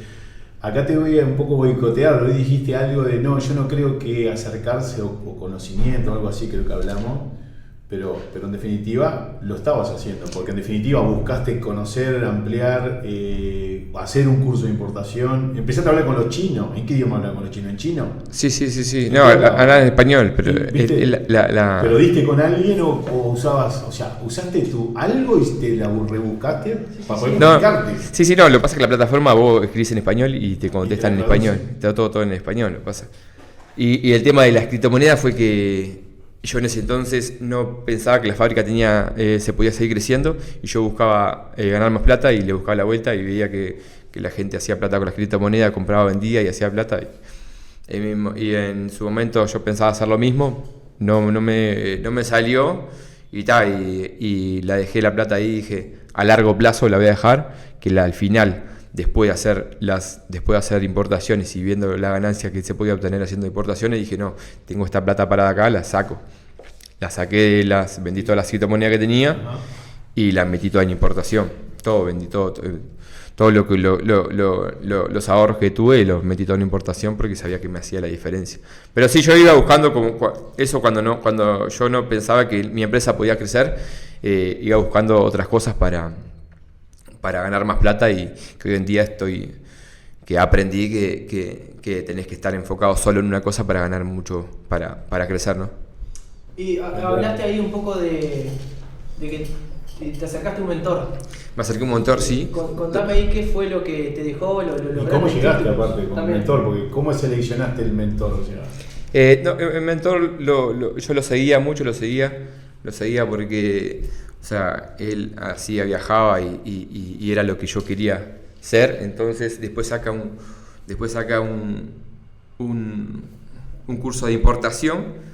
acá te voy a un poco boicotear. Hoy dijiste algo de no, yo no creo que acercarse o conocimiento o algo así, creo que hablamos. pero en definitiva lo estabas haciendo, porque en definitiva buscaste conocer, ampliar, hacer un curso de importación. Empezaste a hablar con los chinos. ¿En qué idioma hablaban con los chinos? ¿En chino? Sí. No, hablan en español, pero... ¿Pero diste con alguien o usabas, o sea, usaste algo y te la rebuscaste para poder comunicarte? Sí, no, lo que pasa es que la plataforma vos escribís en español y te contestan en español. Está todo en español, lo que pasa. Y el tema de las criptomonedas fue que yo en ese entonces no pensaba que la fábrica se podía seguir creciendo y yo buscaba ganar más plata y le buscaba la vuelta y veía que la gente hacía plata con las criptomonedas, compraba, vendía y hacía plata. Y en su momento yo pensaba hacer lo mismo, no me salió y la dejé la plata ahí y dije, a largo plazo la voy a dejar, que al final, después de hacer importaciones y viendo la ganancia que se podía obtener haciendo importaciones, dije, no, tengo esta plata parada acá, la saco. La saqué, vendí todas las criptomonedas que tenía y las metí toda en importación. Vendí todo los ahorros que tuve los metí todo en importación porque sabía que me hacía la diferencia. Pero sí, yo iba buscando eso cuando yo no pensaba que mi empresa podía crecer, iba buscando otras cosas para ganar más plata y que hoy en día que aprendí que tenés que estar enfocado solo en una cosa para ganar mucho, para crecer, ¿no? Y hablaste ahí un poco de que te acercaste a un mentor. Me acerqué a un mentor, sí. Contame ahí qué fue lo que te dejó, ¿Y cómo llegaste aparte con el mentor? Porque ¿cómo seleccionaste el mentor? O sea, no, el mentor yo lo seguía mucho, lo seguía porque, o sea, él viajaba y era lo que yo quería ser. Entonces después saca un curso de importación,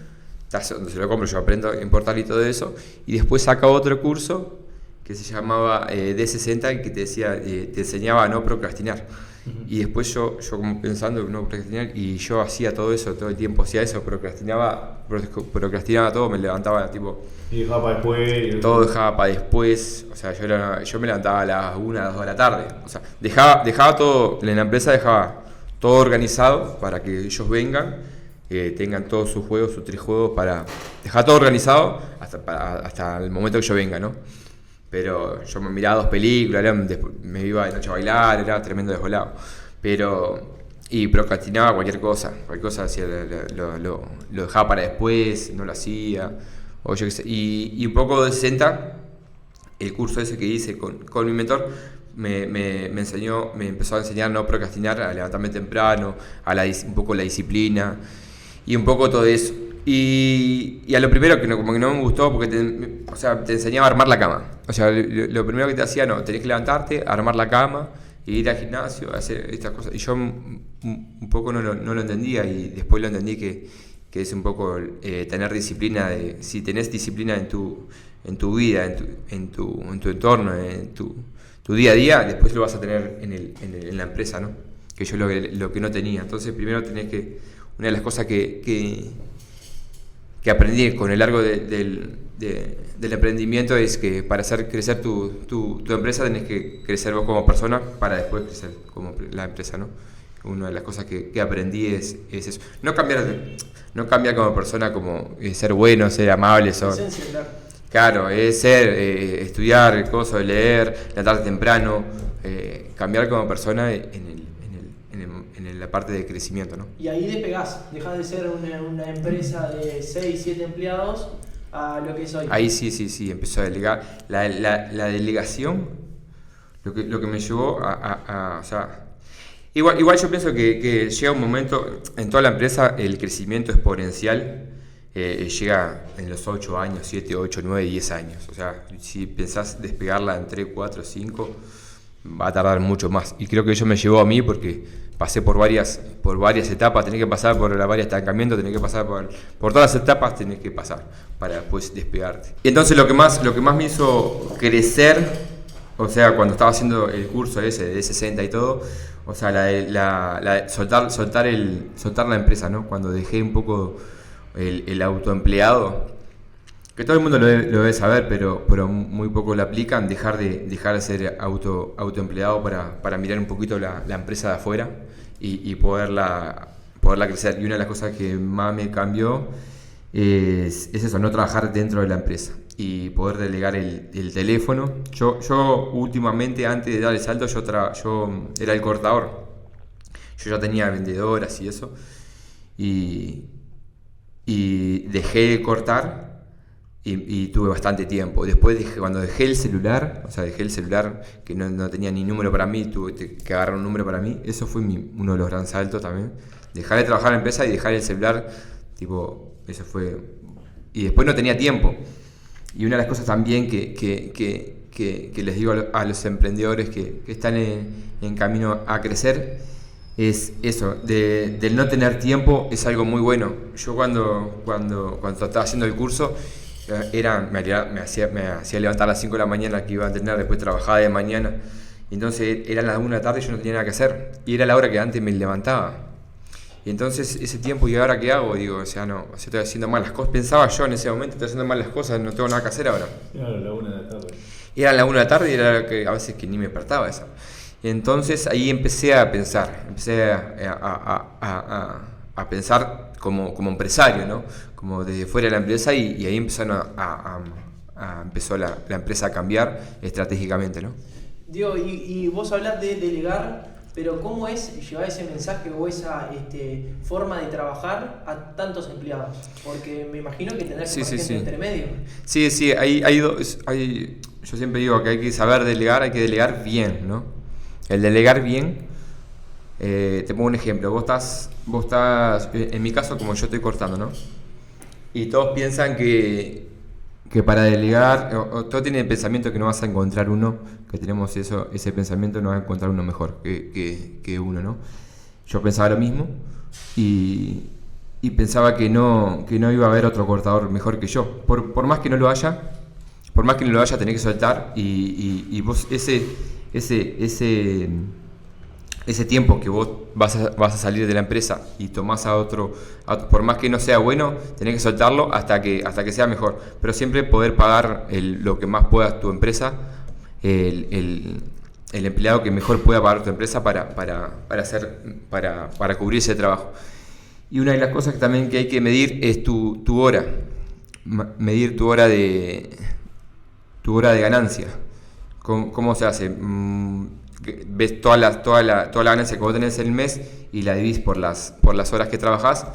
donde se lo compro, yo aprendo a importar y todo eso, y después saca otro curso que se llamaba D60, que te enseñaba a no procrastinar. Y después yo como pensando en no procrastinar, y yo hacía todo eso, todo el tiempo hacía eso, procrastinaba todo, me levantaba tipo... Y dejaba para después... Todo dejaba para después, o sea, yo me levantaba a las 1, 2 de la tarde, o sea, dejaba todo, en la empresa dejaba todo organizado para que ellos vengan, tengan todos sus juegos, sus 3 juegos, para dejar todo organizado hasta el momento que yo venga, ¿no? Pero yo me miraba 2 películas, me iba de noche a bailar, era tremendo desvolado. Y procrastinaba cualquier cosa hacía, lo dejaba para después, no lo hacía, o yo qué sé. Y un poco de 60, el curso ese que hice con mi mentor, me empezó a enseñar a no procrastinar, a levantarme temprano, un poco la disciplina y un poco todo eso. Y a lo primero como que no me gustó porque te enseñaba a armar la cama. O sea, lo primero que te hacía, tenés que levantarte, armar la cama, y ir al gimnasio, hacer estas cosas. Y yo un poco no lo entendía, y después lo entendí que es un poco tener disciplina. Si tenés disciplina en tu vida, en tu entorno, en tu día a día, después lo vas a tener en la empresa, ¿no? Que yo lo que no tenía. Entonces primero tenés una de las cosas que aprendí con el largo del emprendimiento es que para hacer crecer tu empresa tenés que crecer vos como persona para después crecer como la empresa, ¿no? Una de las cosas que aprendí es eso. No cambiar como persona, como ser bueno, ser amable, claro, es estudiar cosas, leer, levantarte temprano, cambiar como persona en la parte de crecimiento, ¿no? Y ahí despegás, dejás de ser una empresa de 6, 7 empleados a lo que es hoy. Ahí sí, empezó a delegar. La delegación, lo que me llevó o sea, igual yo pienso que llega un momento, en toda la empresa, el crecimiento exponencial llega en los 8 años, 7, 8, 9, 10 años. O sea, si pensás despegarla en 3, 4, 5, va a tardar mucho más. Y creo que eso me llevó a mí porque pasé por varias etapas, tenés que pasar por varios estancamientos, tenés que pasar por todas las etapas, tenés que pasar para después despegarte. Y entonces lo que más me hizo crecer, o sea, cuando estaba haciendo el curso ese de 60 y todo, o sea, soltar la empresa, ¿no? Cuando dejé un poco el autoempleado, que todo el mundo lo debe saber, pero muy poco lo aplican, dejar de ser autoempleado para mirar un poquito la empresa de afuera y poderla crecer. Y una de las cosas que más me cambió es eso, no trabajar dentro de la empresa y poder delegar el teléfono. Yo últimamente, antes de dar el salto, yo era el cortador. Yo ya tenía vendedoras y eso. Y dejé de cortar y tuve bastante tiempo. Después cuando dejé el celular, que no tenía ni número para mí, tuve que agarrar un número para mí. Eso fue uno de los grandes saltos también. Dejar de trabajar en la empresa y dejar el celular, eso fue. Y después no tenía tiempo. Y una de las cosas también que les digo a los emprendedores que están en camino a crecer es eso, del no tener tiempo es algo muy bueno. Yo cuando estaba haciendo el curso, me hacía levantar a las 5 de la mañana que iba a entrenar, después trabajaba de mañana. Entonces eran las 1 de la tarde y yo no tenía nada que hacer. Y era la hora que antes me levantaba. Y entonces ese tiempo, ¿y ahora qué hago? Digo, estoy haciendo mal las cosas. Pensaba yo en ese momento, estoy haciendo mal las cosas, no tengo nada que hacer ahora. Era la 1 de la tarde. Y era la 1 de la tarde y era lo que a veces que ni me despertaba eso. Y entonces ahí empecé a pensar, a pensar como empresario, ¿no? Como desde fuera de la empresa y ahí empezó la empresa a cambiar estratégicamente, ¿no? Diego, y vos hablas de delegar, pero ¿cómo es llevar ese mensaje o esa forma de trabajar a tantos empleados? Porque me imagino que tendrás que poner gente entre medio. Sí, yo siempre digo que hay que saber delegar, hay que delegar bien, ¿no? El delegar bien, te pongo un ejemplo, vos estás, en mi caso como yo estoy cortando, ¿no? Y todos piensan que para delegar, todos tienen el pensamiento que no vas a encontrar uno, que tenemos ese pensamiento, no vas a encontrar uno mejor que uno, ¿no? Yo pensaba lo mismo y pensaba que no iba a haber otro cortador mejor que yo. Por más que no lo haya, tenés que soltar y vos ese tiempo que vos vas a salir de la empresa y tomás a otro, por más que no sea bueno, tenés que soltarlo hasta que sea mejor. Pero siempre poder pagar lo que más pueda tu empresa, el empleado que mejor pueda pagar tu empresa para cubrir ese trabajo. Y una de las cosas también que hay que medir es tu hora. Medir tu hora de ganancia. ¿Cómo se hace? Ves toda la ganancia que vos tenés en el mes y la dividís por las horas que trabajás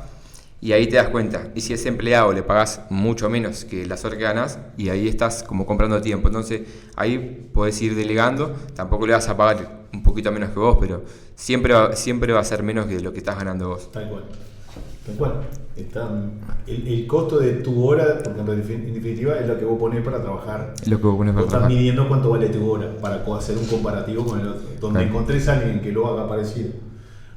y ahí te das cuenta. Y si a ese empleado le pagás mucho menos que las horas que ganás y ahí estás como comprando tiempo. Entonces ahí podés ir delegando, tampoco le vas a pagar un poquito menos que vos, pero siempre va a ser menos que lo que estás ganando vos. Tal cual. El costo de tu hora, porque en definitiva es lo que vos ponés para trabajar. Es lo que vos ponés para trabajar. Estás midiendo cuánto vale tu hora para hacer un comparativo con el otro. Donde encontrés a alguien que lo haga parecido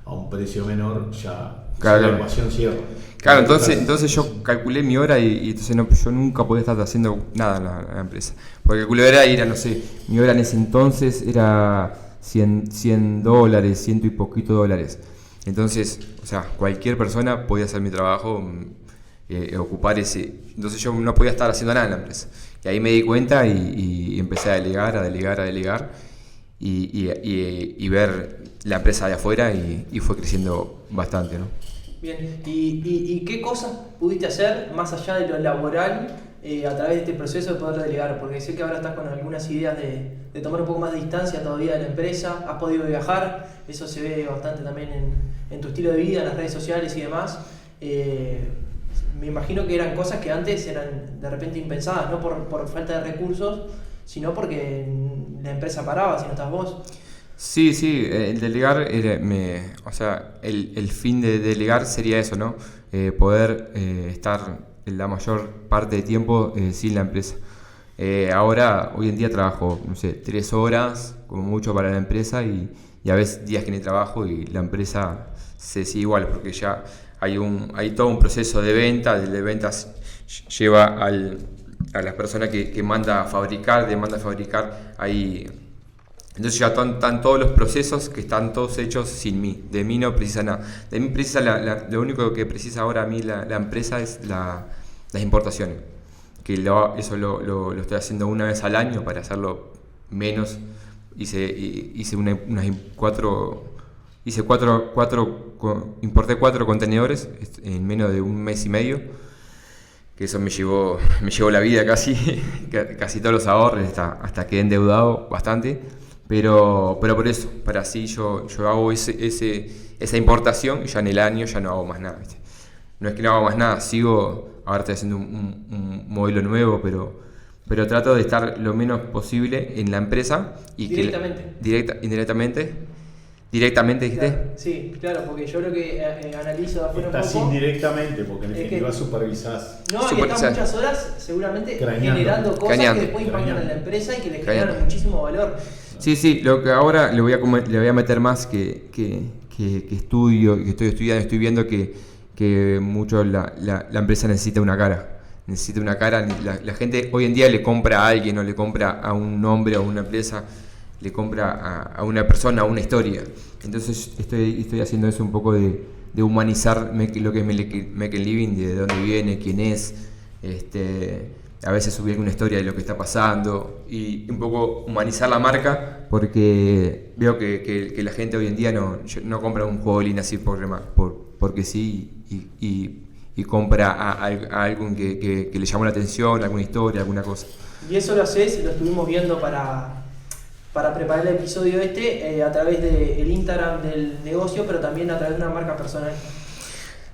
a un precio menor, ya la ecuación cierra. Claro, entonces yo calculé mi hora y entonces yo nunca podía estar haciendo nada en la empresa. Porque calculé hora y era, no sé, mi hora en ese entonces era $100, ciento y poquito dólares. Entonces, cualquier persona podía hacer mi trabajo, ocupar ese. Entonces yo no podía estar haciendo nada en la empresa. Y ahí me di cuenta y empecé a delegar y ver la empresa de afuera y fue creciendo bastante, ¿no? Bien, ¿y qué cosas pudiste hacer más allá de lo laboral a través de este proceso de poder delegar? Porque sé que ahora estás con algunas ideas de tomar un poco más de distancia todavía de la empresa, has podido viajar, eso se ve bastante también en tu estilo de vida, en las redes sociales y demás. Me imagino que eran cosas que antes eran de repente impensadas, no por falta de recursos, sino porque la empresa paraba si no estás vos. Sí, el delegar, el fin de delegar sería eso, ¿no? Poder estar la mayor parte del tiempo sin la empresa. Hoy en día trabajo, 3 horas como mucho para la empresa y a veces días que ni trabajo y la empresa se sigue igual porque ya hay todo un proceso de venta, de ventas lleva a las personas que manda a fabricar, ahí. Entonces ya están todos los procesos que están todos hechos sin mí. De mí no precisa nada. De mí precisa lo único que precisa ahora a mí la empresa es las importaciones. Que eso lo estoy haciendo una vez al año para hacerlo menos. Importé 4 contenedores en menos de un mes y medio. que eso me llevó la vida casi, casi todos los ahorros, hasta quedé endeudado bastante, pero por eso, para así yo hago esa importación y ya en el año ya no hago más nada, ¿viste? No es que no hago más nada, ahora estoy haciendo un modelo nuevo, pero trato de estar lo menos posible en la empresa. Y Directamente, dijiste. Claro, sí, claro, porque yo lo que analizo de afuera estás un poco... indirectamente, porque en definitiva supervisás. No, y estás muchas horas seguramente Craneando. generando cosas Craneando. que después impactan en la empresa y que le Craneando. generan muchísimo valor. Sí, lo que ahora le voy a meter más que estudio, que estoy estudiando, estoy viendo que mucho la empresa necesita una cara. Necesita una cara, la gente hoy en día le compra a alguien, o le compra a un nombre, a una empresa, le compra a una persona, a una historia. Entonces estoy haciendo eso un poco de humanizar lo que es Make Living, de dónde viene, quién es, a veces subir alguna historia de lo que está pasando y un poco humanizar la marca, porque veo que la gente hoy en día no compra un juego de línea así porque sí y compra a alguien que le llamó la atención, alguna historia, alguna cosa. Y eso lo estuvimos viendo para preparar el episodio a través del Instagram del negocio, pero también a través de una marca personal.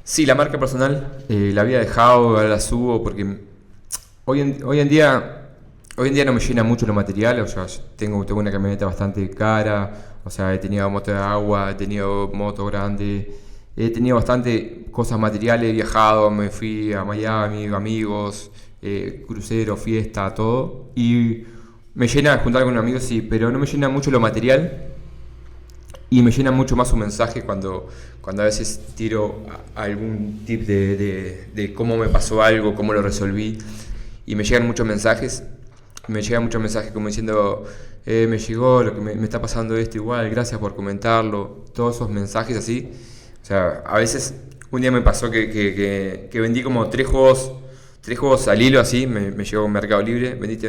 Sí, la marca personal la había dejado, ahora la subo porque hoy en día no me llena mucho lo material. O sea, tengo una camioneta bastante cara, o sea, he tenido moto de agua, he tenido moto grande, he tenido bastante cosas materiales, he viajado, me fui a Miami, amigos, crucero, fiesta, todo, y me llena juntar con amigos, sí, pero no me llena mucho lo material y me llena mucho más un mensaje cuando a veces tiro algún tip de cómo me pasó algo, cómo lo resolví, y me llegan muchos mensajes como diciendo me llegó lo que me está pasando esto igual, gracias por comentarlo, todos esos mensajes así. O sea, a veces un día me pasó que vendí como 3 juegos al hilo así, me llegó un Mercado Libre, vendiste,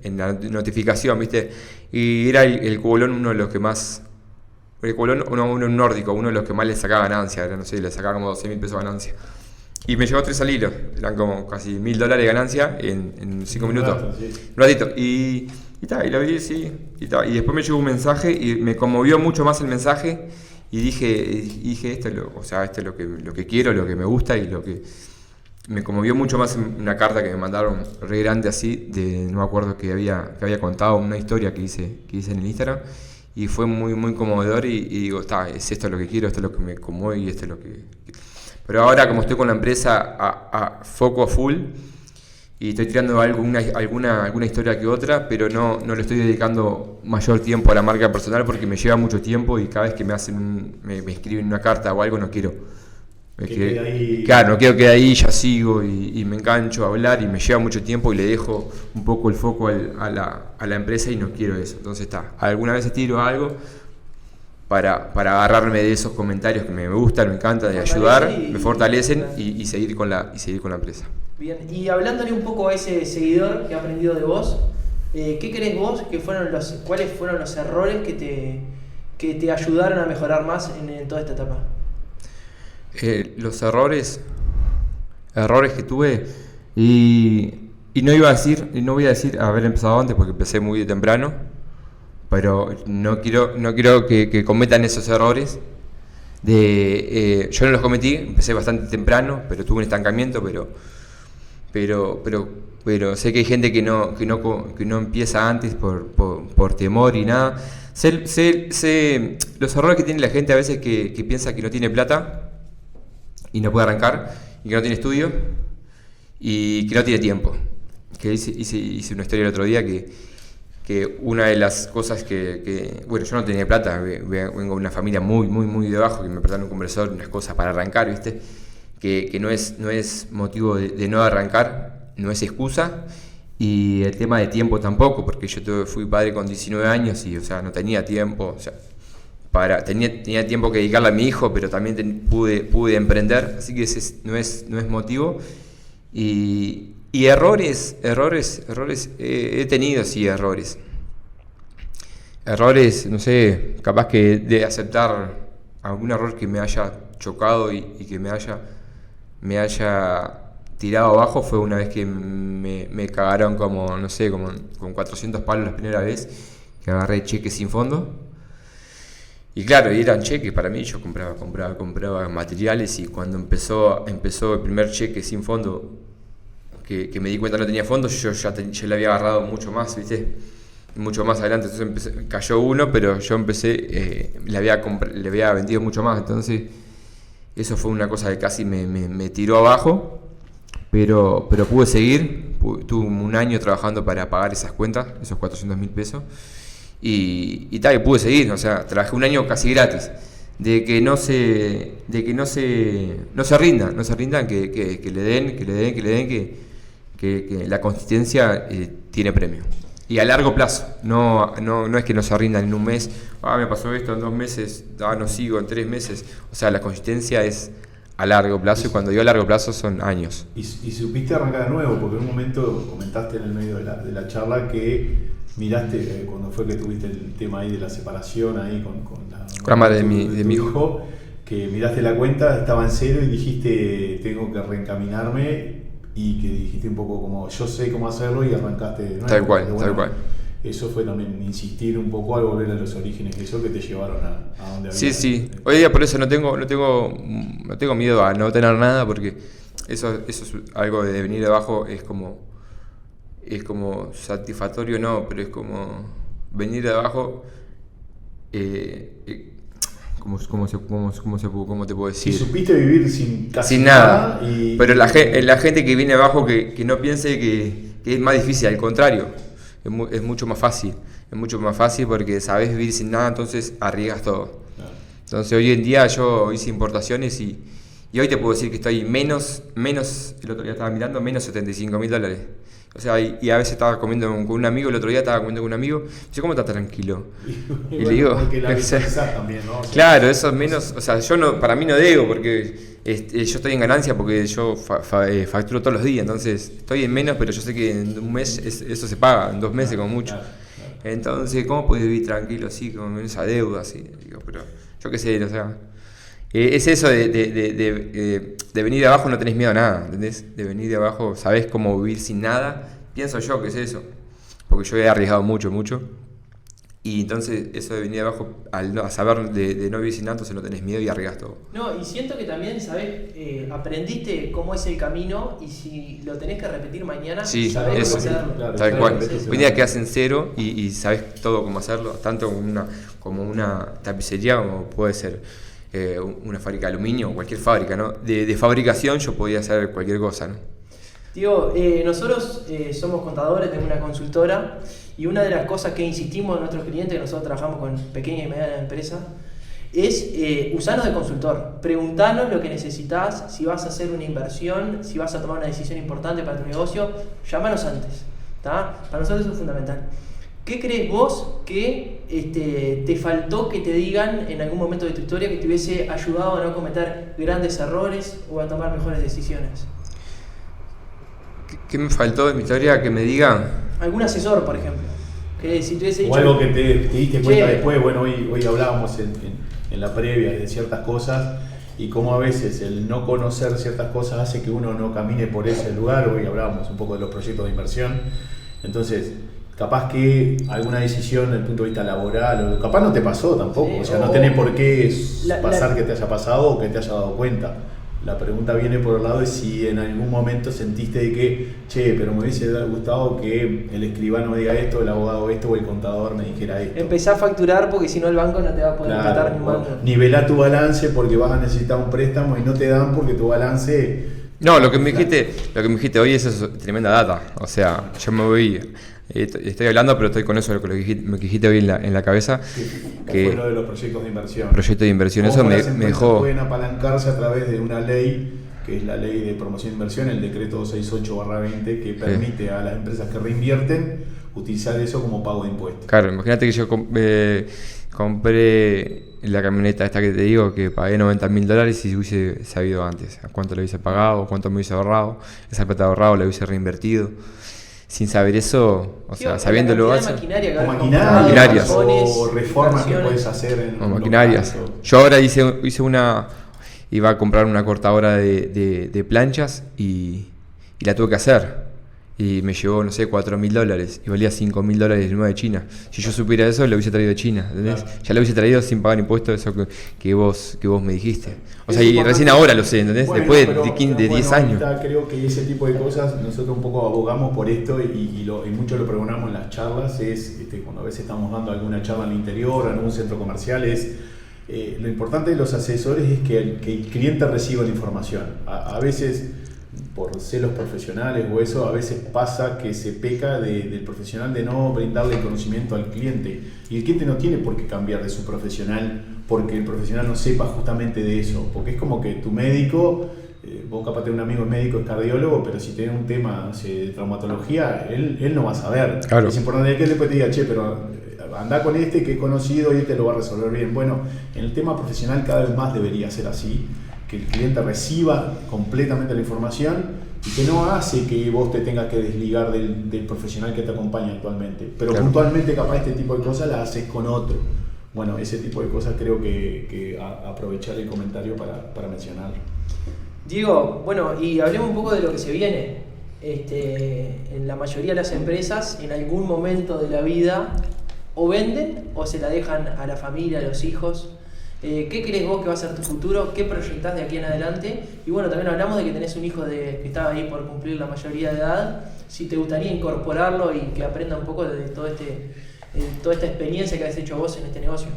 en la notificación, ¿viste? Y era el Cubolón uno de los que más... El Cubolón, uno nórdico, uno de los que más le sacaba ganancia, no sé, le sacaba como 12.000 pesos de ganancia. Y me llegó 3 al hilo, eran como casi $1.000 de ganancia en 5 minutos. Un ratito, y lo vi, sí, y después me llegó un mensaje y me conmovió mucho más el mensaje. Y dije esto es lo que quiero, lo que me gusta, y lo que me conmovió mucho más una carta que me mandaron re grande así, no me acuerdo que había contado una historia que hice en el Instagram, y fue muy muy conmovedor, y digo, es esto lo que quiero, esto es lo que me conmueve, y esto es lo que... Pero ahora, como estoy con la empresa a foco a full, y estoy tirando alguna historia que otra, pero no le estoy dedicando mayor tiempo a la marca personal porque me lleva mucho tiempo, y cada vez que me escriben una carta o algo, no quiero. Claro, no quiero que de ahí ya sigo y me engancho a hablar, y me lleva mucho tiempo y le dejo un poco el foco a la empresa, y no quiero eso. Entonces alguna vez tiro algo para agarrarme de esos comentarios que me gustan, me encantan, de ayudar, me fortalecen y seguir con la empresa. Bien, y hablándole un poco a ese seguidor que ha aprendido de vos, ¿qué crees vos cuáles fueron los errores que te ayudaron a mejorar más en toda esta etapa? Los errores que tuve, y no voy a decir haber empezado antes porque empecé muy temprano, pero no quiero que cometan esos errores. Yo no los cometí, empecé bastante temprano, pero tuve un estancamiento, pero sé que hay gente que no empieza antes por temor y nada. Sé los errores que tiene la gente a veces, que piensa que no tiene plata y no puede arrancar, y que no tiene estudio y que no tiene tiempo. Que hice una historia el otro día que una de las cosas bueno, yo no tenía plata, vengo de una familia muy muy muy de abajo, que me prestaron un compresor, unas cosas para arrancar, ¿viste? Que no es motivo de no arrancar, no es excusa, y el tema de tiempo tampoco, porque yo fui padre con 19 años y, o sea, no tenía tiempo, o sea, tenía tiempo que dedicarle a mi hijo, pero también pude emprender, así que ese no es motivo. Y errores, he tenido, sí, errores, no sé, capaz que de aceptar algún error que me haya chocado y que me haya tirado abajo fue una vez que me cagaron como, no sé, como con 400 palos la primera vez, que agarré cheques sin fondo. Y claro, y eran cheques para mí, yo compraba materiales, y cuando empezó el primer cheque sin fondo, que me di cuenta que no tenía fondo, yo le había agarrado mucho más, ¿viste? Mucho más adelante, entonces cayó uno, pero yo empecé, le había vendido mucho más, entonces eso fue una cosa que casi me tiró abajo, pero pude seguir, tuve un año trabajando para pagar esas cuentas, esos 400.000 pesos, y tal, y pude seguir, o sea, trabajé un año casi gratis, de que no se rindan, que le den, que la consistencia tiene premio. Y a largo plazo, no es que no se rindan en un mes, me pasó esto en 2 meses, no sigo en 3 meses, o sea, la consistencia es a largo plazo, y cuando digo a largo plazo son años. Y supiste arrancar de nuevo, porque en un momento comentaste en el medio de la charla que miraste, cuando fue que tuviste el tema ahí de la separación ahí con la madre de mi hijo, que miraste la cuenta, estaba en cero y dijiste, tengo que reencaminarme, y que dijiste un poco como, yo sé cómo hacerlo, y arrancaste de nuevo. Tal cual. Eso fue también insistir un poco al volver a los orígenes, eso que te llevaron a donde había. Sí. Hoy día por eso no tengo miedo a no tener nada, porque eso es algo de venir de abajo, es como satisfactorio, no, pero es como venir de abajo, ¿cómo te puedo decir? Si supiste vivir sin nada. Y... Pero la gente que viene de abajo, que no piense que es más difícil, al contrario, es mucho más fácil. Es mucho más fácil porque sabes vivir sin nada, entonces arriesgas todo. Claro. Entonces hoy en día yo hice importaciones y hoy te puedo decir que estoy menos, el otro día estaba mirando, menos $75.000. O sea, y a veces estaba comiendo con un amigo, el otro día estaba comiendo con un amigo, yo, ¿cómo estás tranquilo? Y le digo, porque la también, ¿no? O sea, claro, eso es menos, o sea, para mí no debo, porque yo estoy en ganancia porque yo facturo todos los días, entonces estoy en menos, pero yo sé que en un mes eso se paga, en 2 meses como mucho. Claro. Entonces, ¿cómo puedes vivir tranquilo así, con esa deuda así? Digo, pero yo qué sé, o sea, es eso de venir de abajo, no tenés miedo a nada, ¿entendés? De venir de abajo, sabés cómo vivir sin nada, pienso yo que es eso, porque yo he arriesgado mucho, y entonces eso de venir de abajo, a saber de no vivir sin nada, entonces no tenés miedo y arriesgas todo. No, y siento que también, ¿sabés? Aprendiste cómo es el camino, y si lo tenés que repetir mañana, sí, sabés eso, cómo hacerlo. Claro, tal cual. Es Hoy día quedás en cero y sabés todo cómo hacerlo, tanto como una tapicería, como puede ser una fábrica de aluminio, o cualquier fábrica, ¿no? De fabricación yo podía hacer cualquier cosa, ¿no? Digo, nosotros somos contadores, tenemos una consultora, y una de las cosas que insistimos a nuestros clientes, que nosotros trabajamos con pequeñas y medianas empresas, es usarnos de consultor. Preguntanos lo que necesitas, si vas a hacer una inversión, si vas a tomar una decisión importante para tu negocio, llámanos antes, ¿tá? Para nosotros eso es fundamental. ¿Qué crees vos que te faltó que te digan en algún momento de tu historia que te hubiese ayudado a no cometer grandes errores o a tomar mejores decisiones? ¿Qué me faltó de mi historia que me digan? Algún asesor, por ejemplo. Que si te hubiese dicho, o algo que te diste cuenta che, después. Bueno, hoy hablábamos en la previa de ciertas cosas, y cómo a veces el no conocer ciertas cosas hace que uno no camine por ese lugar. Hoy hablábamos un poco de los proyectos de inversión. Entonces, capaz que alguna decisión desde el punto de vista laboral, o capaz no te pasó tampoco, sí, o sea, no tenés por qué pasar la- que te haya pasado o que te haya dado cuenta. La pregunta viene por el lado de si en algún momento sentiste de que, pero me hubiese gustado que el escribano diga esto, el abogado esto, o el contador me dijera esto. empezá a facturar, porque si no el banco no te va a poder prestar ni un mando. Nivelá tu balance porque vas a necesitar un préstamo y no te dan porque tu balance... No, lo que me dijiste hoy es tremenda data. O sea, yo me voy, estoy hablando, pero estoy con eso, lo que me dijiste hoy en la cabeza. Que fue lo de los proyectos de inversión. Proyecto de inversión, eso Cómo me las empresas dejó. pueden apalancarse a través de una ley, que es la ley de promoción de inversión, el decreto 268/20, que permite a las empresas que reinvierten utilizar eso como pago de impuestos. Claro, imagínate que yo compré la camioneta esta que te digo, que pagué $90.000, y hubiese sabido antes a cuánto le hubiese pagado, cuánto me hubiese ahorrado, esa plata ahorrado la hubiese reinvertido. Sin saber eso, o sea, sabiéndolo O maquinarias o reformas que puedes hacer en o maquinarias. Yo ahora iba a comprar una cortadora de planchas, y y la tuve que hacer. Y me llevó, no sé, $4.000 y valía $5.000 el nuevo de China. Si yo supiera eso, lo hubiese traído de China, ¿entendés? Claro. Ya lo hubiese traído sin pagar impuestos, eso que vos me dijiste. O sea, Es y importante. recién ahora lo sé, ¿entendés? Bueno, Después pero, de 10 años. ahorita creo que ese tipo de cosas, nosotros un poco abogamos por esto y mucho lo pregonamos en las charlas, es cuando a veces estamos dando alguna charla en el interior, en algún centro comercial, lo importante de los asesores es que el cliente reciba la información. A veces, por celos profesionales o eso, a veces pasa que se peca del profesional de no brindarle el conocimiento al cliente. Y el cliente no tiene por qué cambiar de su profesional porque el profesional no sepa justamente de eso. Porque es como que tu médico, vos capaz tenés un amigo médico, es cardiólogo, pero si tenés un tema, no sé, de traumatología, él no va a saber. Claro. Es importante que él después te diga, che, pero anda con este que es conocido y este lo va a resolver bien. Bueno, en el tema profesional cada vez más debería ser así, que el cliente reciba completamente la información y que no hace que vos te tengas que desligar del profesional que te acompaña actualmente. Pero claro, puntualmente capaz este tipo de cosas las haces con otro. Bueno, ese tipo de cosas creo que aprovechar el comentario para mencionar. Diego, bueno, y hablemos un poco de lo que se viene. En la mayoría de las empresas, en algún momento de la vida, o venden o se la dejan a la familia, a los hijos. ¿Qué crees vos que va a ser tu futuro? ¿Qué proyectás de aquí en adelante? Y bueno, también hablamos de que tenés un hijo que está ahí por cumplir la mayoría de edad. Si te gustaría incorporarlo y que aprenda un poco de toda esta experiencia que has hecho vos en este negocio.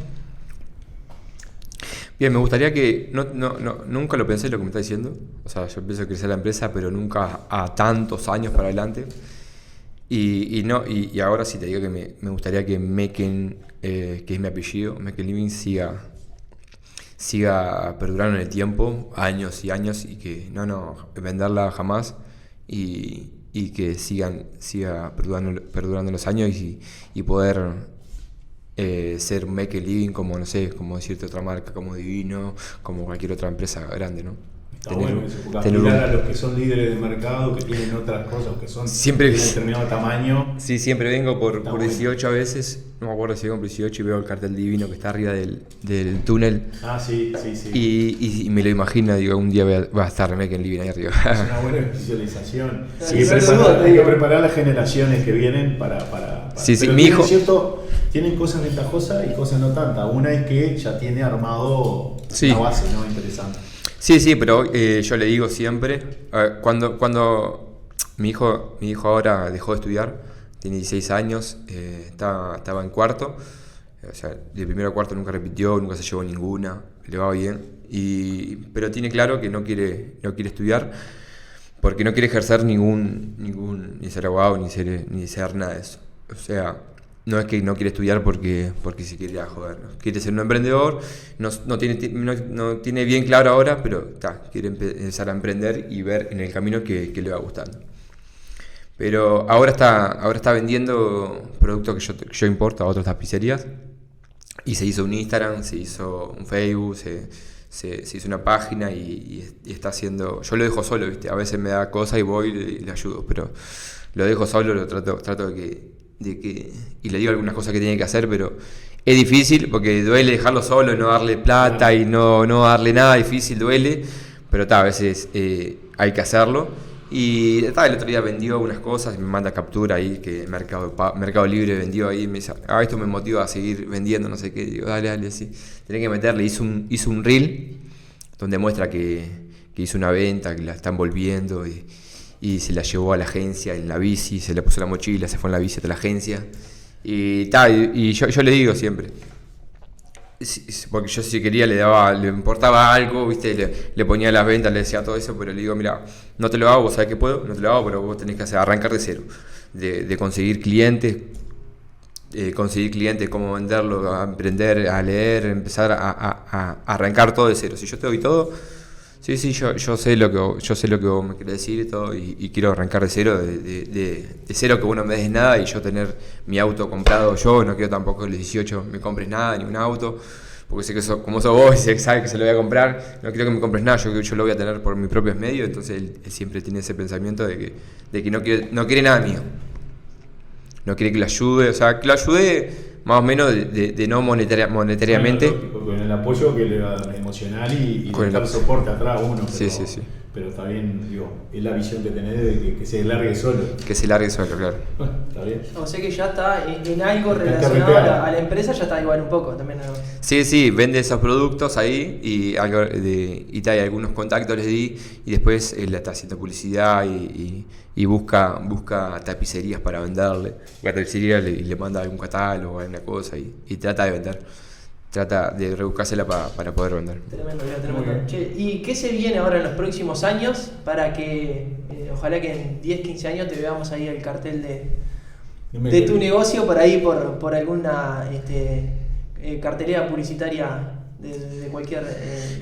Bien, me gustaría que, nunca lo pensé lo que me estás diciendo, o sea, yo pienso crecer la empresa, pero nunca a tantos años para adelante. Y ahora sí te digo que me gustaría que Meken, que es mi apellido, Meken Living siga perdurando en el tiempo, años y años, y que no venderla jamás, y que siga perdurando los años y poder ser Meken Living como, no sé, como decirte otra marca, como Divino, como cualquier otra empresa grande, ¿no? Está bueno eso, porque aspirar a los que son líderes de mercado, que tienen otras cosas, que son siempre, de determinado tamaño. Sí, siempre vengo por 18 bueno. A veces, no me acuerdo si vengo por 18 y veo el cartel Divino que está arriba del túnel. Ah, sí. Y me lo imagino, digo, un día va a estar Meken Living ahí arriba. Es una buena visualización. Sí, Hay que preparar a las generaciones que vienen para Sí, pero mi hijo. Cierto, tienen cosas ventajosas y cosas no tantas. Una es que ya tiene armado Sí. una base, ¿no? Interesante. Sí, pero yo le digo siempre, cuando mi hijo ahora dejó de estudiar, tiene 16 años, estaba en cuarto, o sea, de primero a cuarto nunca repitió, nunca se llevó ninguna, le va bien, pero tiene claro que no quiere estudiar porque no quiere ejercer ni ser abogado, ni ser nada de eso. O sea, no es que no quiere estudiar porque se quiere joder, ¿no? Quiere ser un emprendedor, no tiene bien claro ahora, pero quiere empezar a emprender y ver en el camino que le va gustando. Pero ahora está vendiendo productos que yo importo a otras tapicerías, y se hizo un Instagram, se hizo un Facebook, se hizo una página y está haciendo. Yo lo dejo solo, ¿viste? A veces me da cosas y voy y le ayudo, pero lo dejo solo, lo trato de que y le digo algunas cosas que tiene que hacer, pero es difícil porque duele dejarlo solo, no darle plata y no darle nada, difícil, duele, pero a veces hay que hacerlo. Y el otro día vendió unas cosas, me manda captura ahí que Mercado Libre vendió ahí, me dice, esto me motiva a seguir vendiendo, no sé qué, digo, dale, sí, tenés que meterle, hizo un reel donde muestra que hizo una venta, que la están volviendo y se la llevó a la agencia en la bici, se le puso la mochila, se fue en la bici a la agencia y yo le digo siempre, porque yo si quería le importaba algo, ¿viste? Le ponía las ventas, le decía todo eso, pero le digo, mira, no te lo hago, vos sabés que puedo, no te lo hago, pero vos tenés que arrancar de cero, de conseguir clientes, cómo venderlo, a emprender, a leer, empezar a arrancar todo de cero. Si yo te doy todo, sí, yo sé lo que vos me querés decir y todo, y quiero arrancar de cero, de cero, que vos no me des nada y yo tener mi auto comprado yo, no quiero tampoco que a los 18 me compres nada, ni un auto, porque sé que como sos vos y sé que sabes que se lo voy a comprar, no quiero que me compres nada, yo lo voy a tener por mis propios medios, entonces él siempre tiene ese pensamiento de que no quiere nada mío, no quiere que lo ayude, o sea, que lo ayude más o menos de no monetariamente. Porque en el apoyo que le va a dar emocional y Con dar soporte atrás a uno. Pero, Sí. Pero está bien, digo, es la visión que tenés de que se largue solo. Que se largue solo, claro. Bueno, está bien. O sea que ya está en algo Está relacionado carreteado. a la empresa, ya está igual un poco también. ¿No? Sí, vende esos productos ahí y hay algunos contactos les di y después él está haciendo publicidad y busca tapicerías para venderle. La tapicería le manda algún catálogo, alguna cosa y trata de vender. Trata de rebuscársela para poder vender. Tremendo. Che, ¿y qué se viene ahora en los próximos años para que, ojalá que en 10, 15 años te veamos ahí el cartel de tu negocio por ahí, por alguna cartelera publicitaria de cualquier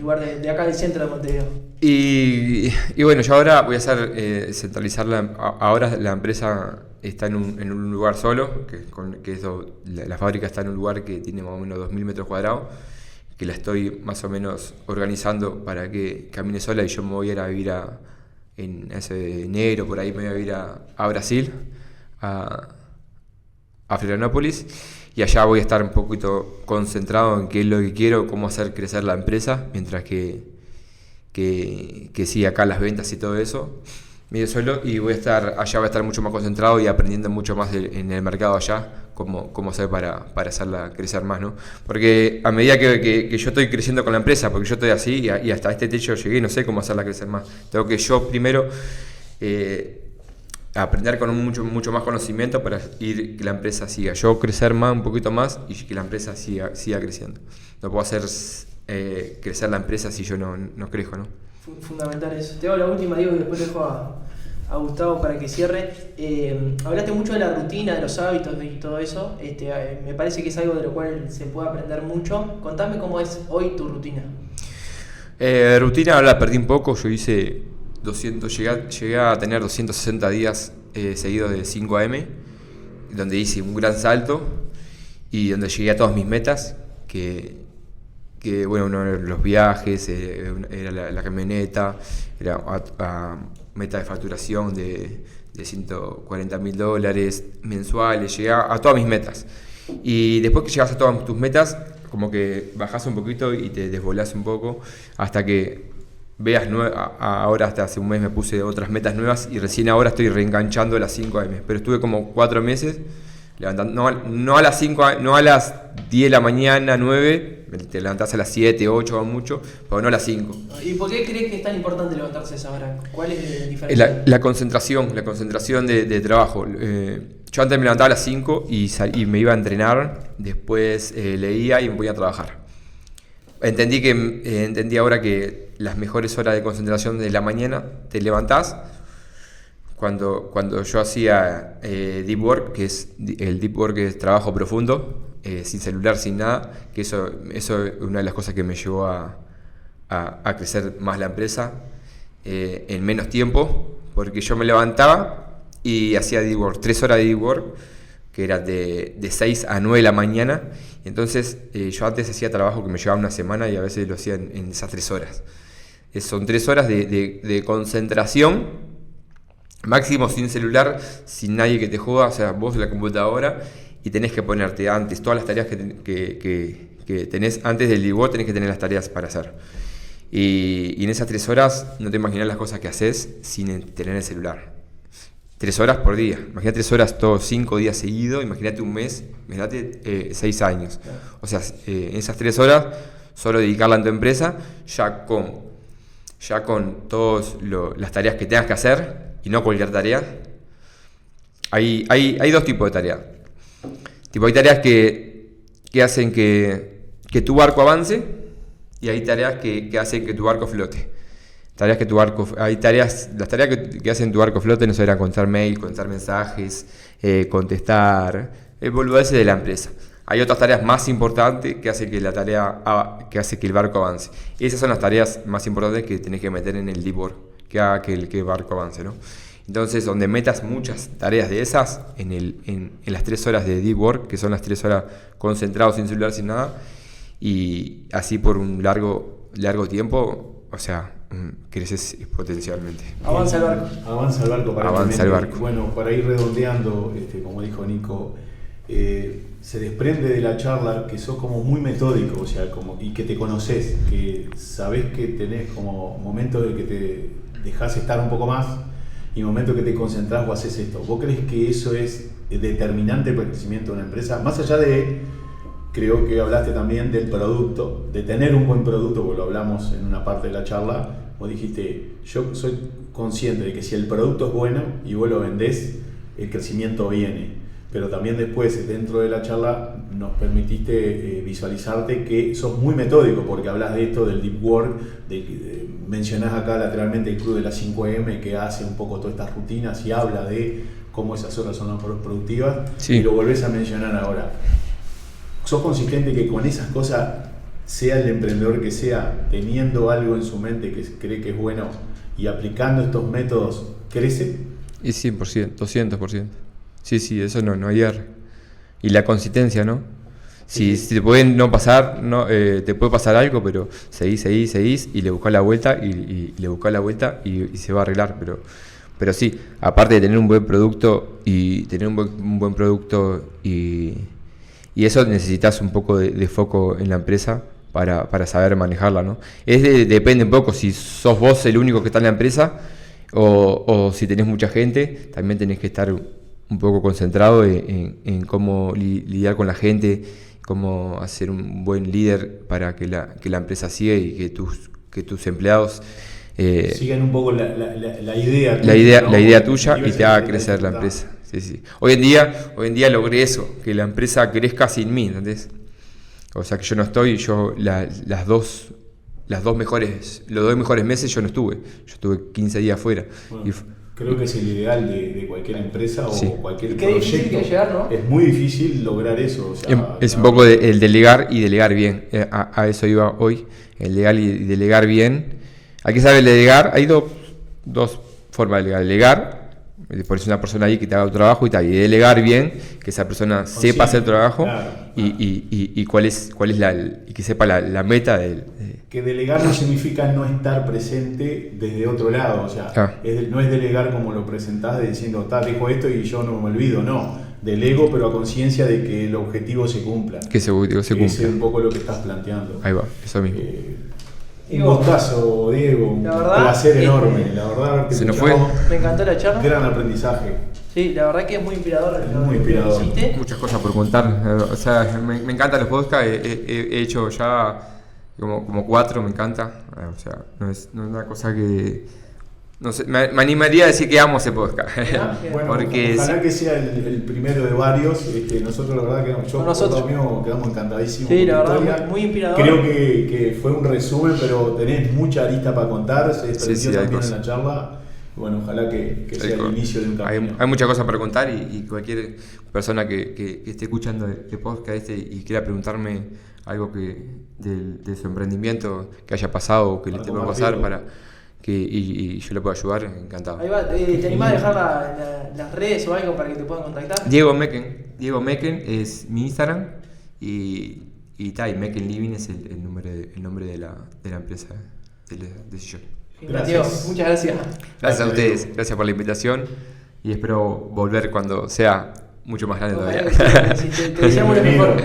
lugar de acá del centro de Montevideo? Y bueno, yo ahora voy a hacer centralizarla. Ahora la empresa está en un lugar solo, la fábrica está en un lugar que tiene más o menos 2.000 metros cuadrados, que la estoy más o menos organizando para que camine sola y yo me voy a ir a vivir en ese enero, por ahí me voy a vivir a Brasil, a Florianópolis, y allá voy a estar un poquito concentrado en qué es lo que quiero, cómo hacer crecer la empresa, mientras que sí, acá las ventas y todo eso, medio solo, y allá voy a estar mucho más concentrado y aprendiendo mucho más en el mercado allá, cómo hacer para hacerla crecer más, ¿no? Porque a medida que yo estoy creciendo con la empresa, porque yo estoy así y hasta este techo llegué, no sé cómo hacerla crecer más. Tengo que yo primero aprender con mucho más conocimiento para que la empresa siga. Yo crecer más, un poquito más, y que la empresa siga creciendo. No puedo hacer crecer la empresa si yo no crezco, ¿no? Fundamental eso. Te hago la última, Diego, y después dejo a Gustavo para que cierre. Hablaste mucho de la rutina, de los hábitos y todo eso. Me parece que es algo de lo cual se puede aprender mucho. Contame cómo es hoy tu rutina. Rutina ahora la perdí un poco. Yo hice 200, llegué a tener 260 días seguidos de 5 AM, donde hice un gran salto y donde llegué a todas mis metas, que bueno, uno era los viajes, era la camioneta, era a meta de facturación de $140.000 mensuales, llegué a todas mis metas. Y después que llegas a todas tus metas, como que bajás un poquito y te desvolás un poco hasta que veas ahora hasta hace un mes me puse otras metas nuevas y recién ahora estoy reenganchando las 5 AM, pero estuve como 4 meses levantando, no a las 5, no a las 10 de la mañana, 9, te levantás a las 7, 8 o mucho, pero no a las 5. ¿Y por qué crees que es tan importante levantarse a esa hora? ¿Cuál es la diferencia? La concentración de trabajo. Yo antes me levantaba a las 5 y me iba a entrenar, después leía y me ponía a trabajar. Entendí ahora que las mejores horas de concentración de la mañana te levantás. Cuando yo hacía deep work, el deep work es trabajo profundo, sin celular, sin nada, que eso es una de las cosas que me llevó a crecer más la empresa en menos tiempo, porque yo me levantaba y hacía deep work, 3 horas de deep work, que era de 6 a 9 de la mañana. Entonces yo antes hacía trabajo que me llevaba una semana y a veces lo hacía en esas 3 horas. Son 3 horas de concentración, máximo sin celular, sin nadie que te joda, o sea, vos en la computadora, y tenés que ponerte antes todas las tareas que tenés antes del deep work, tenés que tener las tareas para hacer. Y en esas 3 horas no te imaginas las cosas que haces sin tener el celular. 3 horas por día. Imagínate 3 horas todos 5 días seguidos, imagínate un mes, imagínate 6 años. O sea, en esas 3 horas, solo dedicarla a tu empresa, ya con todas las tareas que tengas que hacer, y no cualquier tarea. Hay 2 tipos de tareas. Hay tareas que hacen que tu barco avance, y hay tareas que hacen que tu barco flote. Las tareas que hacen tu barco flote no serán contestar mail, contestar mensajes, contestar boludeces de la empresa. Hay otras tareas más importantes que hacen que hace que el barco avance. Esas son las tareas más importantes que tenés que meter en el deep work, que haga que el barco avance, ¿no? Entonces, donde metas muchas tareas de esas, en las 3 horas de deep work, que son las 3 horas concentrados, sin celular, sin nada, y así por un largo tiempo, o sea, creces potencialmente. Avanza el barco. Avanza el barco. Avanza el barco. Bueno, para ir redondeando, como dijo Nico, se desprende de la charla que sos como muy metódico, o sea, y que te conoces, que sabés que tenés como momentos de que te dejás estar un poco más y momentos que te concentrás o haces esto. ¿Vos crees que eso es determinante para el crecimiento de una empresa? Más allá de, creo que hablaste también del producto, de tener un buen producto, porque lo hablamos en una parte de la charla, vos dijiste, yo soy consciente de que si el producto es bueno y vos lo vendés, el crecimiento viene. Pero también después, dentro de la charla, nos permitiste visualizarte que sos muy metódico, porque hablas de esto, del deep work, mencionás acá lateralmente el club de las 5M, que hace un poco todas estas rutinas y habla de cómo esas horas son las productivas, sí. Y lo volvés a mencionar ahora. ¿Sos consistente que con esas cosas, sea el emprendedor que sea, teniendo algo en su mente que cree que es bueno y aplicando estos métodos, crece? Y 100%, 200%. Sí, eso no hay error. Y la consistencia, ¿no? Si te puede no pasar, te puede pasar algo, pero seguís y le buscás la vuelta y le buscás la vuelta y se va a arreglar. Pero sí, aparte de tener un buen producto y eso necesitas un poco de foco en la empresa para saber manejarla, ¿no? Depende un poco si sos vos el único que está en la empresa o si tenés mucha gente, también tenés que estar un poco concentrado en cómo lidiar con la gente, cómo hacer un buen líder para que la empresa siga y que tus empleados sigan un poco la idea tuya, la idea tuya y te haga crecer la empresa. Sí. Hoy en día logré eso, que la empresa crezca sin mí, ¿entendés? O sea que yo no estoy, los dos mejores meses yo no estuve. Yo estuve 15 días fuera. Bueno, creo que es el ideal de cualquier empresa sí. O cualquier proyecto. Qué difícil que llegar, ¿no? Es muy difícil lograr eso. O sea, es un poco el delegar y delegar bien. A eso iba hoy. El delegar y delegar bien. Hay que saber delegar. Hay dos formas de delegar. Pones una persona ahí que te haga tu trabajo y tal. Y delegar bien, que esa persona sepa hacer el trabajo, claro. Y cuál es y que sepa la meta que delegar no significa no estar presente desde otro lado, o sea, no es delegar como lo presentás diciendo, dijo esto y yo no me olvido, no, delego pero a conciencia de que el objetivo se cumpla. Que ese objetivo se cumpla. Ese es un poco lo que estás planteando. Ahí va, eso mismo. Un gustazo, Diego, un placer enorme, la verdad. Se nos fue. Me encantó la charla. Gran aprendizaje. Sí, la verdad que es muy inspirador. Muy inspirador. Muchas cosas por contar. O sea, me encantan los podcasts. He hecho ya como 4, me encanta. O sea, no es una cosa que. No sé, me animaría a decir que amo ese podcast. Bueno, ojalá que sea el primero de varios. Nosotros, la verdad, quedamos encantadísimos. Sí, la verdad, muy inspirador. Creo que fue un resumen, pero tenés mucha arista para contar. Se extendió también en la charla. Bueno, ojalá que sea el inicio de un camino. Hay muchas cosas para contar y cualquier persona que esté escuchando el podcast y quiera preguntarme algo de su emprendimiento que haya pasado o que le tenga que pasar y yo le puedo ayudar, encantado. Ahí va, ¿te animás a dejar las redes o algo para que te puedan contactar? Diego Mecken es mi Instagram y Mecken Living es el nombre de la empresa de sillón. Gracias. Muchas gracias. Gracias a ustedes, gracias por la invitación y espero volver cuando sea mucho más grande todavía. Te deseamos lo mejor.